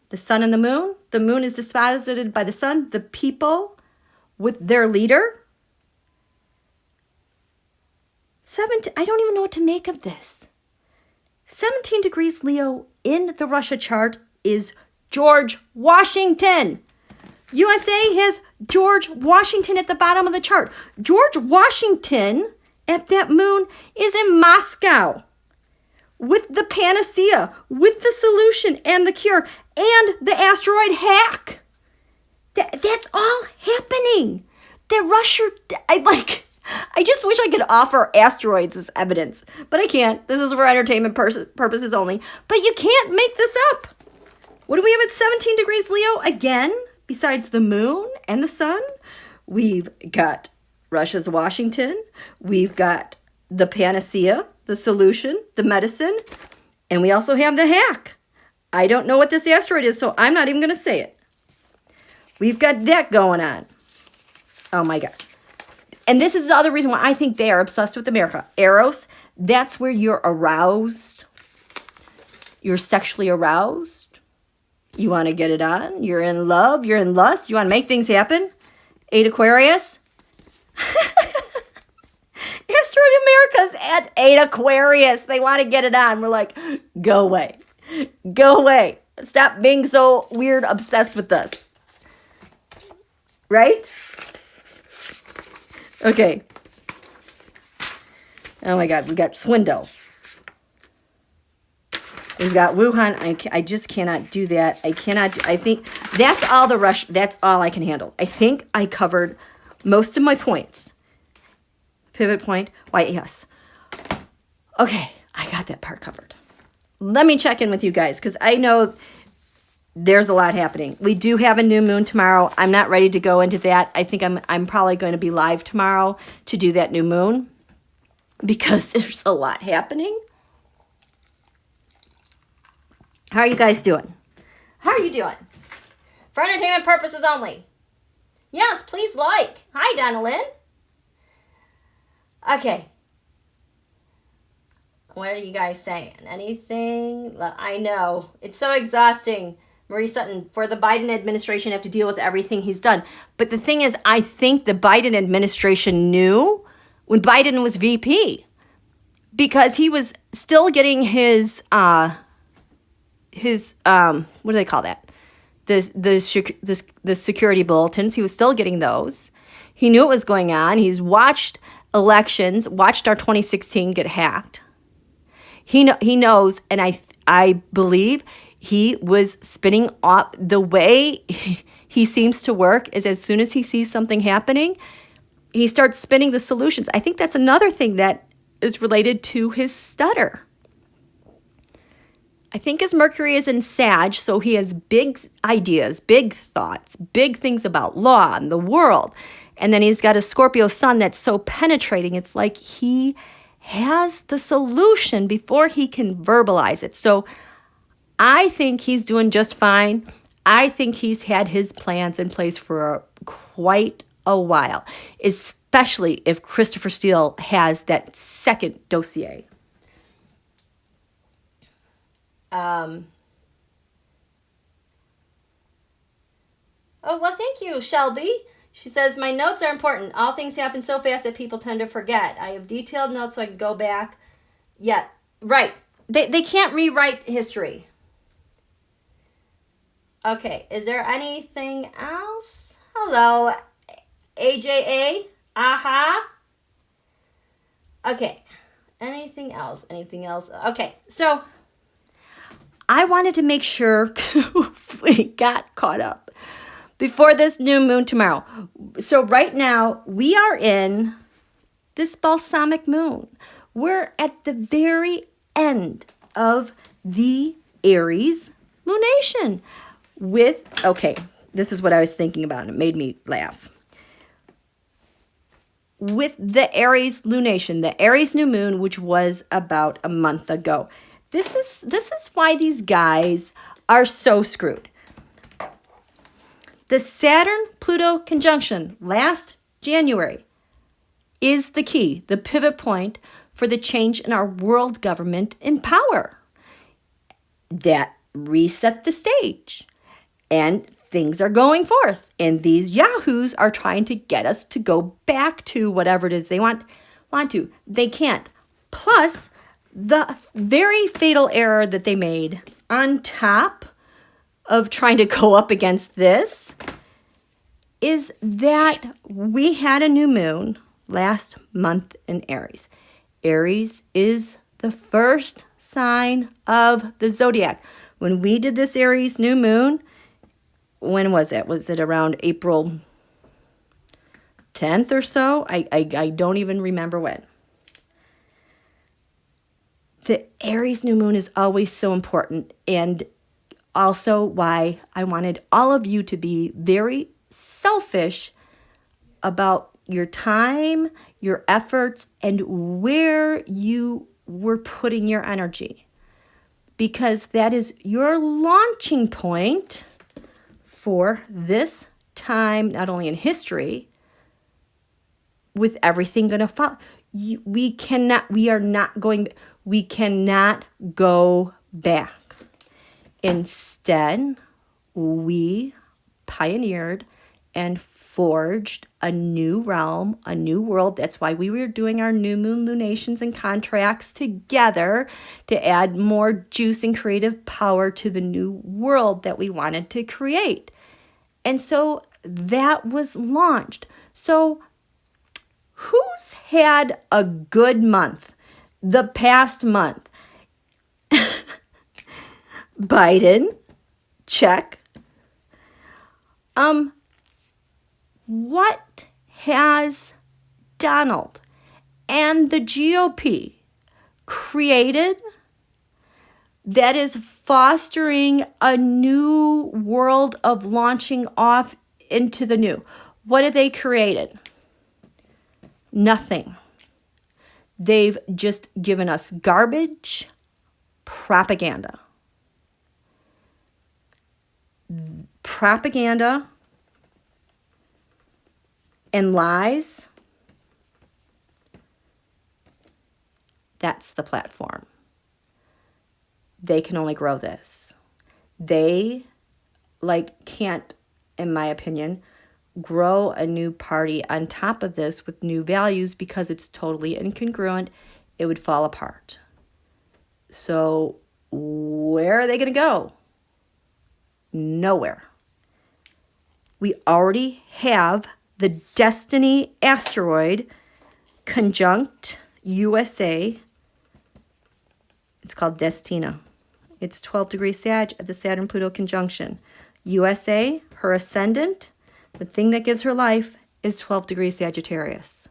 the sun and the moon. The moon is disposited by the sun, the people with their leader. I don't even know what to make of this. 17 degrees Leo in the Russia chart is George Washington. USA has George Washington at the bottom of the chart. George Washington at that moon is in Moscow with the panacea, with the solution and the cure, and the asteroid hack. That's all happening. That Russia, I just wish I could offer asteroids as evidence, but I can't. This is for entertainment purposes only. But you can't make this up. What do we have at 17 degrees Leo? Again, besides the moon and the sun, we've got Russia's Washington. We've got the panacea, the solution, the medicine, and we also have the hack. I don't know what this asteroid is, so I'm not even going to say it. We've got that going on. Oh my God. And this is the other reason why I think they are obsessed with America. Eros, that's where you're aroused. You're sexually aroused. You want to get it on. You're in love. You're in lust. You want to make things happen. 8 Aquarius. Asteroid America's at 8 Aquarius. They want to get it on. We're like, go away. Go away. Stop being so weird, obsessed with this. Right? Okay. Oh my God, we got Swindle. We've got Wuhan. I just cannot do that. I think that's all the rush. That's all I can handle. I think I covered most of my points. Pivot point. Why, yes. Okay, I got that part covered. Let me check in with you guys because I know there's a lot happening. We do have a new moon tomorrow. I'm not ready to go into that. I think I'm probably going to be live tomorrow to do that new moon because there's a lot happening. How are you guys doing? How are you doing? For entertainment purposes only. Yes, please like. Hi, Donalyn. Okay. What are you guys saying? Anything? I know. It's so exhausting. Marie Sutton, for the Biden administration, have to deal with everything he's done. But the thing is, I think the Biden administration knew when Biden was VP because he was still getting his what do they call that? The security bulletins. He was still getting those. He knew what was going on. He's watched elections, watched our 2016 get hacked. He knows, and I believe he was spinning off. The way he seems to work is as soon as he sees something happening, he starts spinning the solutions. I think that's another thing that is related to his stutter. I think his Mercury is in Sag, so he has big ideas, big thoughts, big things about law and the world. And then he's got a Scorpio sun that's so penetrating. It's like he has the solution before he can verbalize it. So I think he's doing just fine. I think he's had his plans in place for quite a while, especially if Christopher Steele has that second dossier. Oh, well, thank you, Shelby. She says, my notes are important. All things happen so fast that people tend to forget. I have detailed notes so I can go back. Yeah, right. They can't rewrite history. Okay, is there anything else? Hello, AJA. Aha. Okay, anything else? Anything else? Okay, so I wanted to make sure we got caught up before this new moon tomorrow. So right now, we are in this balsamic moon. We're at the very end of the Aries lunation with, okay, this is what I was thinking about, and it made me laugh. With the Aries lunation, the Aries new moon, which was about a month ago. This is why these guys are so screwed. The Saturn-Pluto conjunction last January is the key, the pivot point for the change in our world government and power. That reset the stage. And things are going forth. And these yahoos are trying to get us to go back to whatever it is they want to. They can't. Plus, the very fatal error that they made on top of trying to go up against this is that we had a new moon last month in Aries. Aries is the first sign of the zodiac. When we did this Aries new moon, when was it? Was it around April 10th or so? I don't even remember when. The Aries new moon is always so important, and also why I wanted all of you to be very selfish about your time, your efforts, and where you were putting your energy. Because that is your launching point for this time, not only in history, with everything going to follow. We cannot go back. Instead, we pioneered and forged a new realm, a new world. That's why we were doing our new moon lunations and contracts together to add more juice and creative power to the new world that we wanted to create. And so that was launched. So who's had a good month the past month? Biden, check. What has Donald and the GOP created that is fostering a new world of launching off into the new? What have they created? Nothing. They've just given us garbage propaganda. Propaganda and lies. That's the platform. They can only grow this. They can't, in my opinion, grow a new party on top of this with new values because it's totally incongruent. It would fall apart. So where are they going to go? Nowhere. We already have the Destiny asteroid conjunct USA. It's called Destina. It's 12 degrees Sag at the Saturn-Pluto conjunction. USA, her ascendant, the thing that gives her life, is 12 degrees Sagittarius.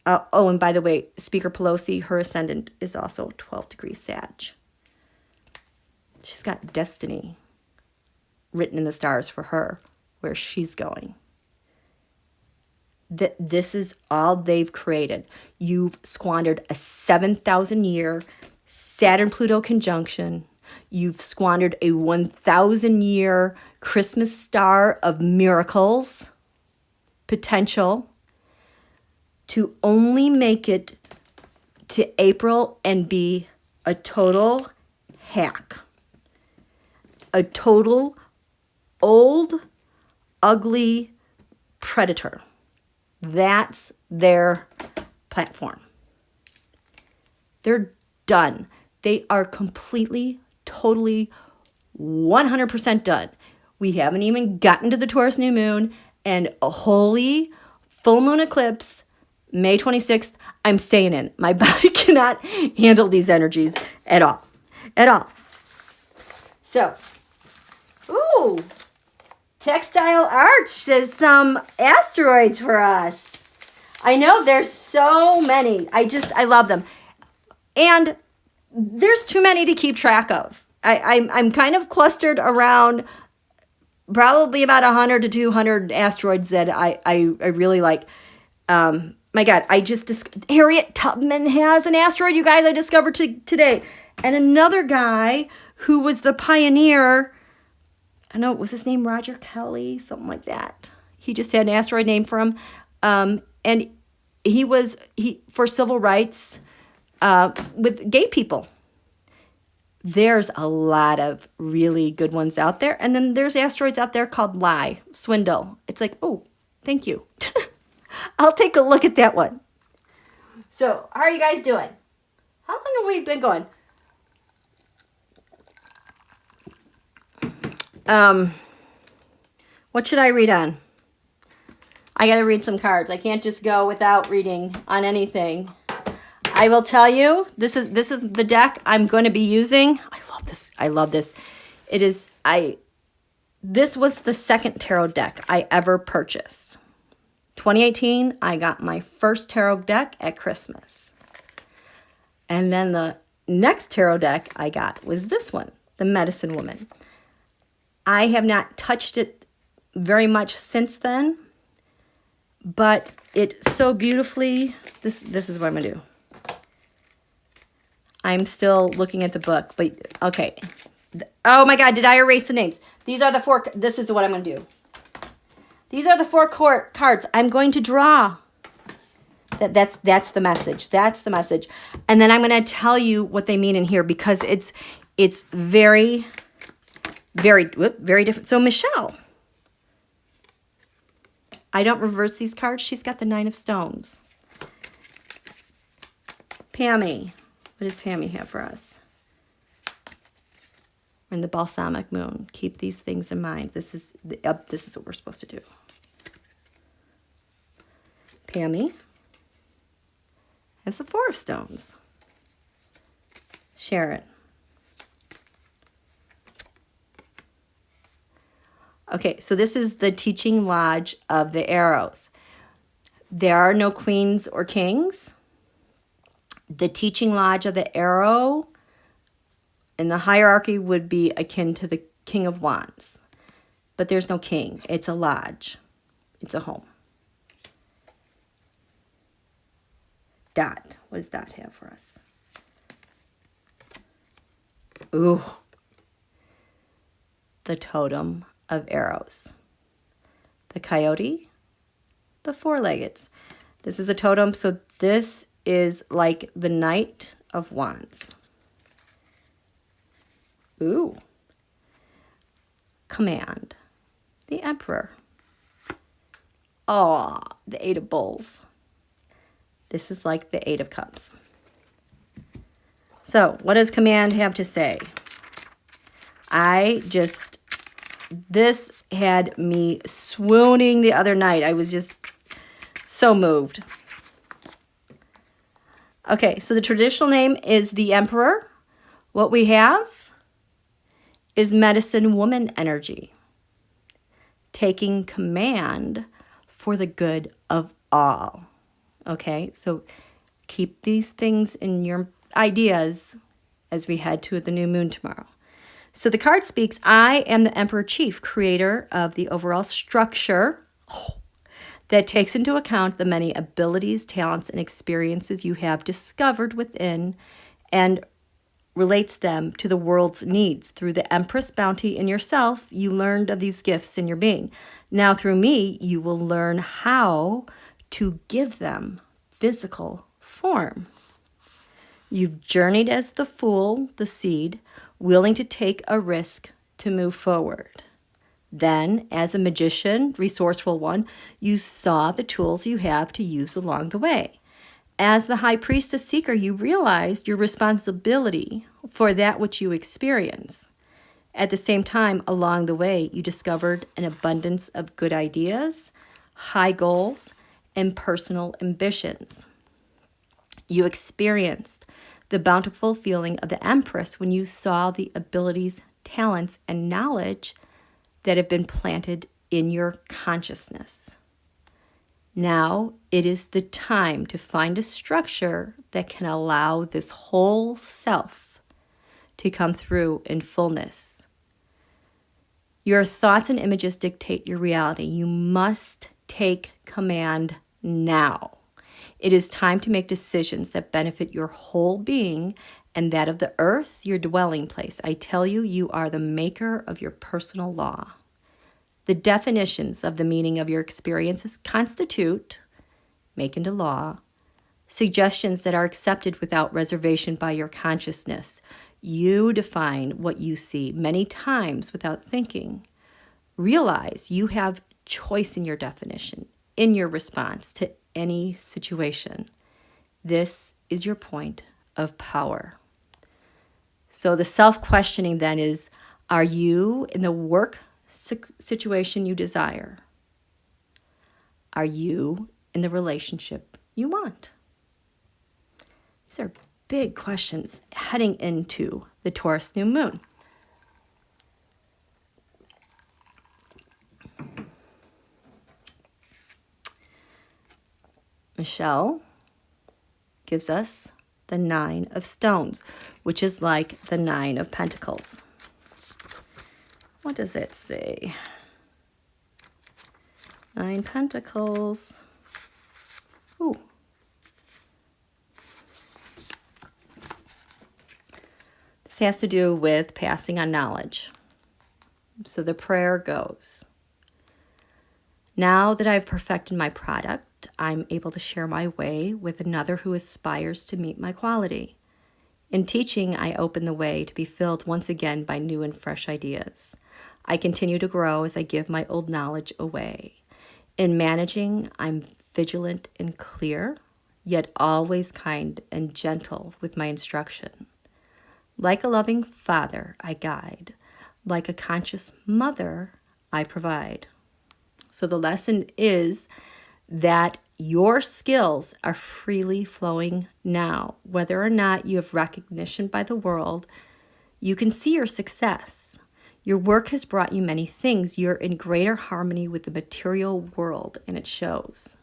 Oh, and by the way, Speaker Pelosi, her ascendant, is also 12 degrees Sag. She's got destiny written in the stars for her, where she's going. This is all they've created. You've squandered a 7,000-year Saturn-Pluto conjunction. You've squandered a 1,000-year Christmas star of miracles, potential, to only make it to April and be a total hack. A total old, ugly predator. That's their platform. They're done. They are completely, totally, 100% done. We haven't even gotten to the Taurus new moon and a holy full moon eclipse, May 26th. I'm staying in. My body cannot handle these energies at all. At all. So, ooh, Textile Arch says some asteroids for us. I know there's so many. I love them. And there's too many to keep track of. I'm kind of clustered around probably about 100 to 200 asteroids that I really like. My God, Harriet Tubman has an asteroid, you guys, I discovered today. And another guy who was the pioneer, I know, was his name Roger Kelly? Something like that. He just had an asteroid named for him. And he for civil rights with gay people. There's a lot of really good ones out there. And then there's asteroids out there called lie, swindle. It's like, oh, thank you. I'll take a look at that one. So, how are you guys doing? How long have we been going? What should I read on? I gotta read some cards. I can't just go without reading on anything. I will tell you, this is the deck I'm going to be using. I love this. I love this. This was the second tarot deck I ever purchased. 2018, I got my first tarot deck at Christmas. And then the next tarot deck I got was this one, the Medicine Woman. I have not touched it very much since then, but it so beautifully, this is what I'm going to do. I'm still looking at the book, but okay. Oh my God, did I erase the names? These are the four, this is what I'm going to do. These are the four cards I'm going to draw. That's the message. That's the message. And then I'm going to tell you what they mean in here because it's very very different. So Michelle, I don't reverse these cards. She's got the 9 of stones. Pammie, what does Pammie have for us? We're in the balsamic moon. Keep these things in mind. This is what we're supposed to do. Pammie has the 4 of stones. Sharon. Okay, so this is the teaching lodge of the arrows. There are no queens or kings. The teaching lodge of the arrow in the hierarchy would be akin to the King of Wands. But there's no king. It's a lodge. It's a home. Dot. What does Dot have for us? Ooh. The totem of arrows. The coyote. The 4-leggeds. This is a totem, so this is like the Knight of Wands. Ooh. Command. The Emperor. Oh, the 8 of Bowls. This is like the 8 of Cups. So, what does command have to say? This had me swooning the other night. I was just so moved. Okay, so the traditional name is the Emperor. What we have is medicine woman energy, taking command for the good of all. Okay, so keep these things in your ideas as we head to the new moon tomorrow. So the card speaks, I am the Emperor Chief, creator of the overall structure that takes into account the many abilities, talents, and experiences you have discovered within and relates them to the world's needs. Through the Empress bounty in yourself, you learned of these gifts in your being. Now through me, you will learn how to give them physical form. You've journeyed as the fool, the seed, willing to take a risk to move forward. Then, as a magician, resourceful one, you saw the tools you have to use along the way. As the high priestess seeker, you realized your responsibility for that which you experience. At the same time, along the way, you discovered an abundance of good ideas, high goals, and personal ambitions. You experienced the bountiful feeling of the Empress when you saw the abilities, talents, and knowledge that have been planted in your consciousness. Now it is the time to find a structure that can allow this whole self to come through in fullness. Your thoughts and images dictate your reality. You must take command now. It is time to make decisions that benefit your whole being and that of the earth, your dwelling place. I tell you, you are the maker of your personal law. The definitions of the meaning of your experiences constitute, make into law, suggestions that are accepted without reservation by your consciousness. You define what you see many times without thinking. Realize you have choice in your definition, in your response to any situation. This is your point of power. So the self-questioning then is, are you in the work situation you desire? Are you in the relationship you want? These are big questions heading into the Taurus new moon. Michelle gives us the 9 of stones, which is like the 9 of pentacles. What does it say? 9 pentacles. Ooh. This has to do with passing on knowledge. So the prayer goes, now that I've perfected my product, I'm able to share my way with another who aspires to meet my quality. In teaching, I open the way to be filled once again by new and fresh ideas. I continue to grow as I give my old knowledge away. In managing, I'm vigilant and clear, yet always kind and gentle with my instruction. Like a loving father, I guide. Like a conscious mother, I provide. So the lesson is that your skills are freely flowing now. Whether or not you have recognition by the world, you can see your success. Your work has brought you many things. You're in greater harmony with the material world, and it shows.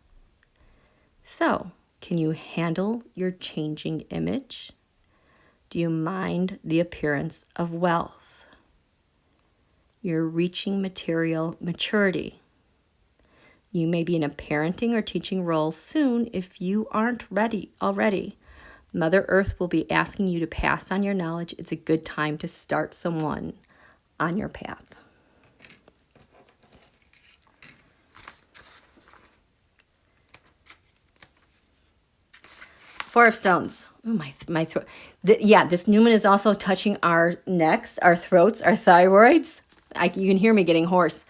So, can you handle your changing image? Do you mind the appearance of wealth? You're reaching material maturity. You may be in a parenting or teaching role soon if you aren't ready already. Mother Earth will be asking you to pass on your knowledge. It's a good time to start someone on your path. Four of Stones. Oh, my throat. This new moon is also touching our necks, our throats, our thyroids. You can hear me getting hoarse.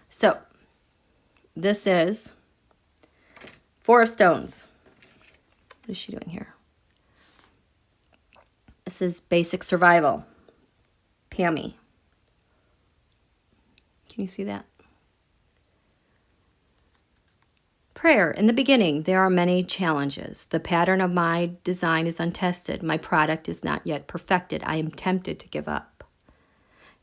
So, this is Four of Stones. What is she doing here? This is basic survival. Pammie. Can you see that? Prayer. In the beginning, there are many challenges. The pattern of my design is untested. My product is not yet perfected. I am tempted to give up.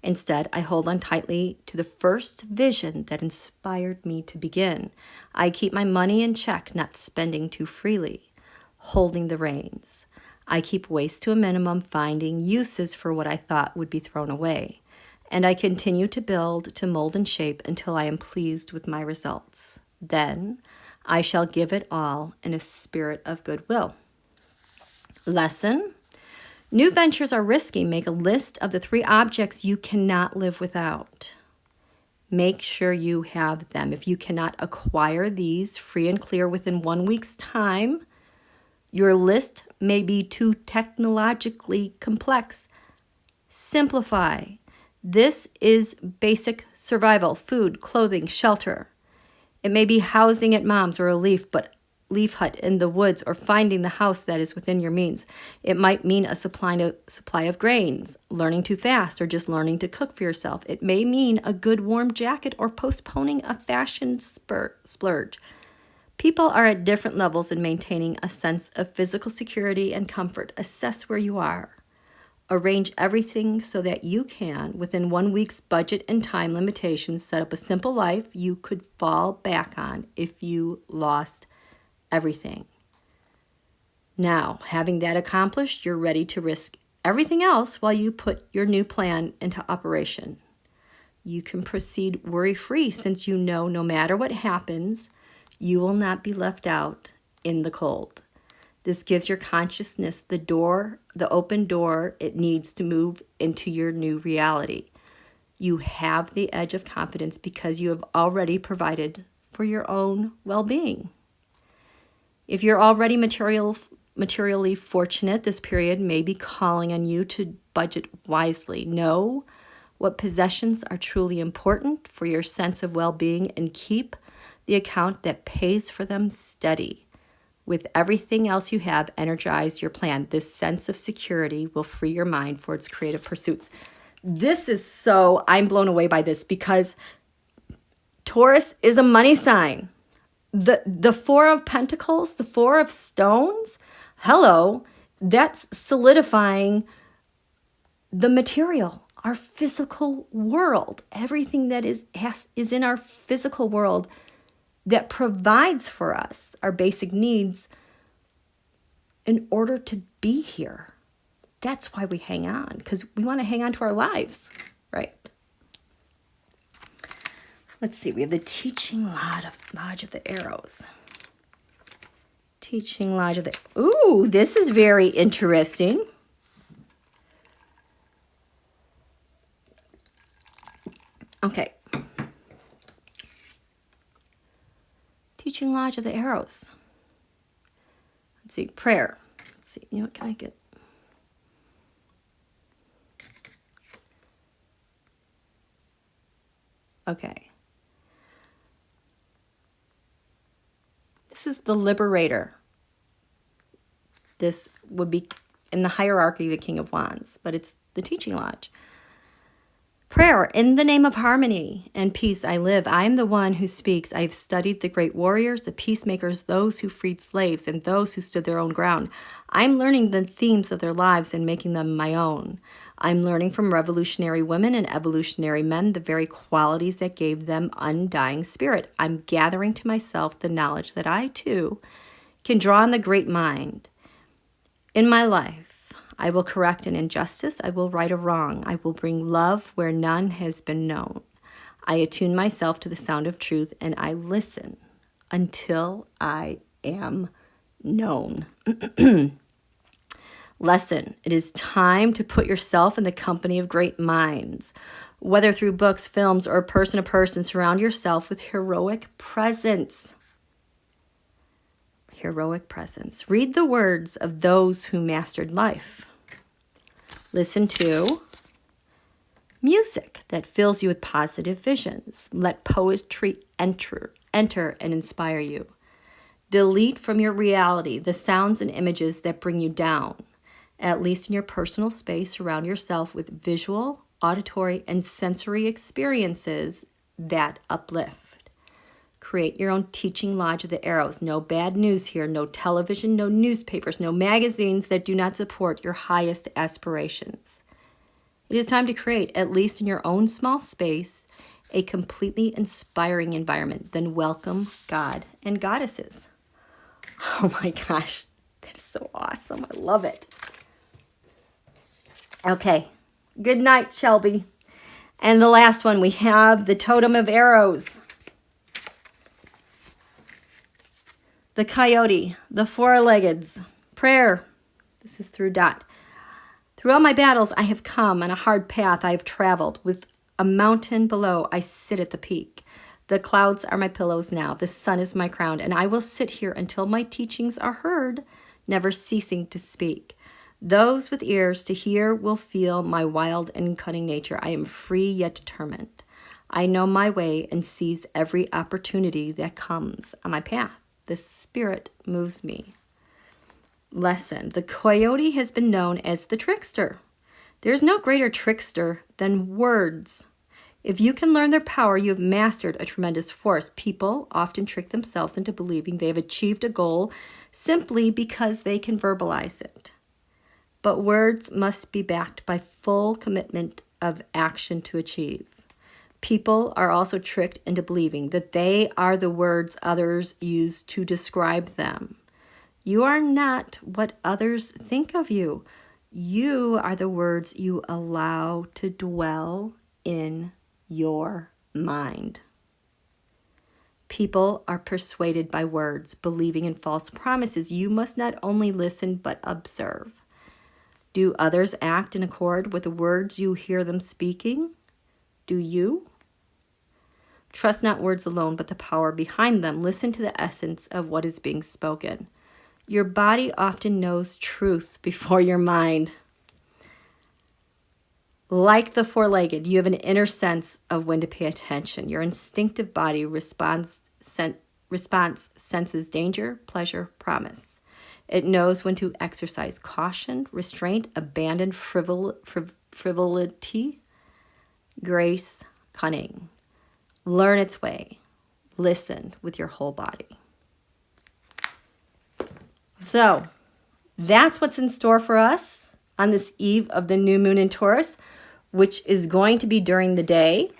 Instead, I hold on tightly to the first vision that inspired me to begin. I keep my money in check, not spending too freely, holding the reins. I keep waste to a minimum, finding uses for what I thought would be thrown away. And I continue to build, to mold and shape until I am pleased with my results. Then I shall give it all in a spirit of goodwill. Lesson: new ventures are risky. Make a list of the 3 objects you cannot live without. Make sure you have them. If you cannot acquire these free and clear within 1 week's time, your list may be too technologically complex. Simplify. This is basic survival: food, clothing, shelter. It may be housing at mom's or a leaf hut in the woods, or finding the house that is within your means. It might mean a supply of grains, learning to fast, or just learning to cook for yourself. It may mean a good warm jacket or postponing a fashion splurge. People are at different levels in maintaining a sense of physical security and comfort. Assess where you are. Arrange everything so that you can, within 1 week's budget and time limitations, set up a simple life you could fall back on if you lost everything. Now, having that accomplished, you're ready to risk everything else while you put your new plan into operation. You can proceed worry-free, since you know no matter what happens, you will not be left out in the cold. This gives your consciousness the open door it needs to move into your new reality. You have the edge of confidence because you have already provided for your own well-being. If you're already materially fortunate, this period may be calling on you to budget wisely. Know what possessions are truly important for your sense of well-being and keep the account that pays for them steady. With everything else you have, energize your plan. This sense of security will free your mind for its creative pursuits. I'm blown away by this, because Taurus is a money sign. The Four of Pentacles, the Four of Stones, hello, that's solidifying the material, our physical world. Everything that is in our physical world that provides for us our basic needs in order to be here. That's why we hang on, because we want to hang on to our lives, right? Let's see, we have the Teaching Lodge of the Arrows. Teaching Lodge of the... Ooh, this is very interesting. Okay. Teaching Lodge of the Arrows. Let's see, prayer. see. You know what? Can I get... Okay. This is the Liberator. This would be in the hierarchy the King of Wands, but it's the Teaching Lodge. Prayer. In the name of harmony and peace I live. I am the one who speaks. I have studied the great warriors, the peacemakers, those who freed slaves, and those who stood their own ground. I'm learning the themes of their lives and making them my own. I'm learning from revolutionary women and evolutionary men the very qualities that gave them undying spirit. I'm gathering to myself the knowledge that I, too, can draw on the great mind. In my life, I will correct an injustice. I will right a wrong. I will bring love where none has been known. I attune myself to the sound of truth, and I listen until I am known. Lesson. It is time to put yourself in the company of great minds. Whether through books, films, or person to person, surround yourself with heroic presence. Heroic presence. Read the words of those who mastered life. Listen to music that fills you with positive visions. Let poetry enter and inspire you. Delete from your reality the sounds and images that bring you down. At least in your personal space, surround yourself with visual, auditory, and sensory experiences that uplift. Create your own teaching lodge of the arrows. No bad news here. No television, no newspapers, no magazines that do not support your highest aspirations. It is time to create, at least in your own small space, a completely inspiring environment. Then welcome God and goddesses. Oh my gosh, that is so awesome. I love it. Okay, good night, Shelby. And the last one, we have the Totem of Arrows. The Coyote, the Four-Leggeds, Prayer. This is through Dot. Through all my battles I have come, on a hard path I have traveled. With a mountain below I sit at the peak. The clouds are my pillows now, the sun is my crown, and I will sit here until my teachings are heard, never ceasing to speak. Those with ears to hear will feel my wild and cunning nature. I am free yet determined. I know my way and seize every opportunity that comes on my path. The spirit moves me. Lesson. The coyote has been known as the trickster. There is no greater trickster than words. If you can learn their power, you have mastered a tremendous force. People often trick themselves into believing they have achieved a goal simply because they can verbalize it. But words must be backed by full commitment of action to achieve. People are also tricked into believing that they are the words others use to describe them. You are not what others think of you. You are the words you allow to dwell in your mind. People are persuaded by words, believing in false promises. You must not only listen, but observe. Do others act in accord with the words you hear them speaking? Do you? Trust not words alone, but the power behind them. Listen to the essence of what is being spoken. Your body often knows truth before your mind. Like the four-legged, you have an inner sense of when to pay attention. Your instinctive body response senses danger, pleasure, promise. It knows when to exercise caution, restraint, abandon frivolity, grace, cunning. Learn its way. Listen with your whole body. So, that's what's in store for us on this eve of the new moon in Taurus, which is going to be during the day.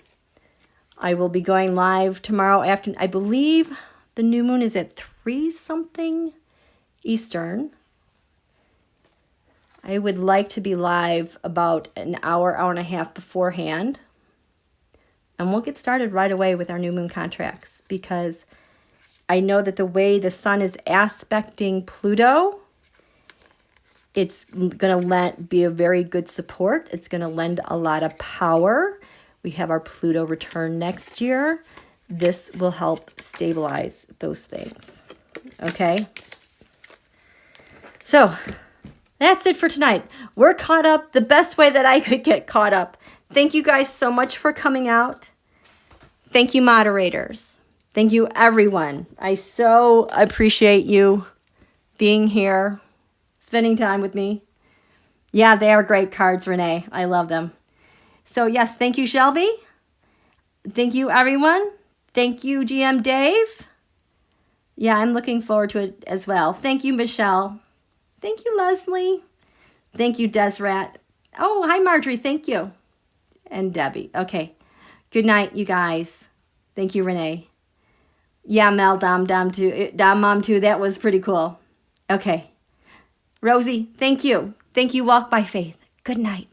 I will be going live tomorrow afternoon. I believe the new moon is at 3 something Eastern. I would like to be live about an hour, hour and a half beforehand. And we'll get started right away with our new moon contracts, because I know that the way the sun is aspecting Pluto, it's going to be a very good support. It's going to lend a lot of power. We have our Pluto return next year. This will help stabilize those things. Okay? So, That's it for tonight. We're caught up the best way that I could get caught up. Thank you guys so much for coming out. Thank you, moderators. Thank you, everyone. I so appreciate you being here, spending time with me. Yeah, they are great cards, Renee. I love them. So yes, thank you, Shelby. Thank you, everyone. Thank you, GM Dave. Yeah, I'm looking forward to it as well. Thank you, Michelle. Thank you, Leslie. Thank you, Desrat. Oh, hi, Marjorie. Thank you. And Debbie. Okay. Good night, you guys. Thank you, Renee. Yeah, Mel, Dom too. Dom Mom too. That was pretty cool. Okay. Rosie, thank you. Thank you, Walk by Faith. Good night.